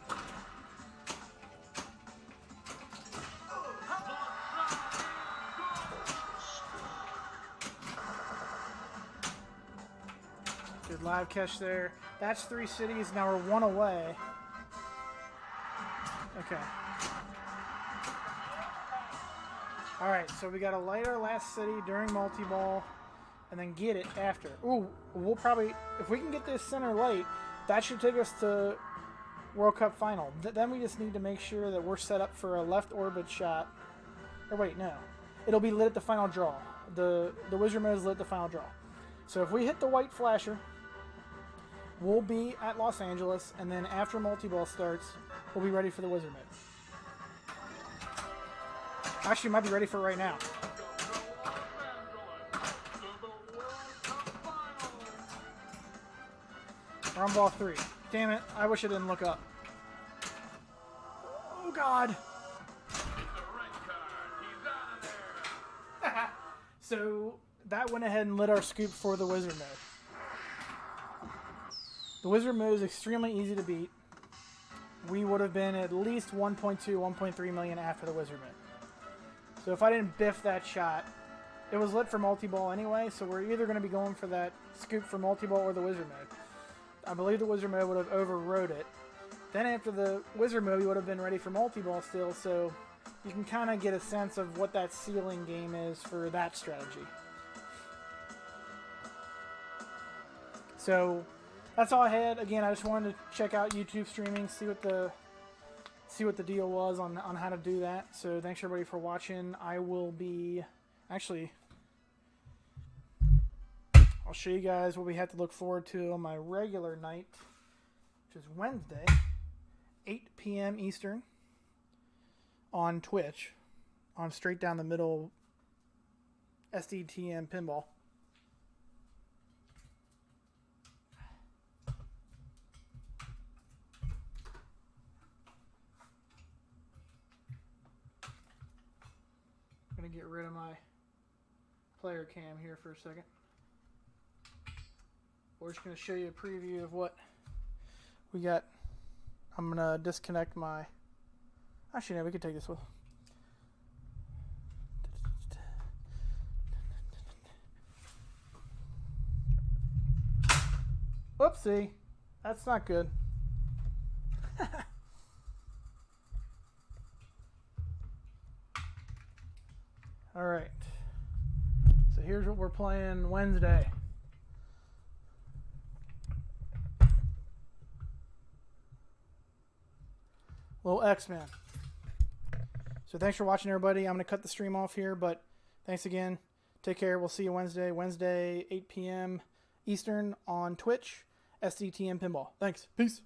Good live catch there. That's 3 cities, now we're 1 away. Okay. Alright, so we got to light our last city during multi-ball. And then get it after. Ooh, we'll probably, if we can get this center light, that should take us to World Cup final. Then we just need to make sure that we're set up for a left orbit shot Or wait, no. It'll be lit at the final draw. The wizard mode is lit at the final draw. So if we hit the white flasher, we'll be at Los Angeles, and then after multi-ball starts, we'll be ready for the wizard mode. Actually, might be ready for it right now. We're on ball 3. Damn it, I wish I didn't look up. Oh, God. So that went ahead and lit our scoop for the wizard mode. The wizard mode is extremely easy to beat. We would have been at least 1.2, 1.3 million after the wizard mode. So if I didn't biff that shot, it was lit for multi-ball anyway, so we're either going to be going for that scoop for multi-ball or the wizard mode. I believe the wizard mode would have overrode it. Then after the wizard mode, we would have been ready for multi-ball still, so you can kind of get a sense of what that ceiling game is for that strategy. So that's all I had. Again, I just wanted to check out YouTube streaming, see what the deal was on how to do that. So thanks everybody for watching. I will be actually, I'll show you guys what we have to look forward to on my regular night, which is Wednesday, 8 p.m. Eastern on Twitch, on Straight Down the Middle SDTM Pinball. I'm going to get rid of my player cam here for a second. We're just going to show you a preview of what we got. I'm going to disconnect my... Actually, no, we could take this one. Oopsie. That's not good. All right. So here's what we're playing Wednesday. Little X-Men. So thanks for watching, everybody. I'm going to cut the stream off here, but thanks again. Take care. We'll see you Wednesday, 8 p.m. Eastern on Twitch, SDTM Pinball. Thanks. Peace.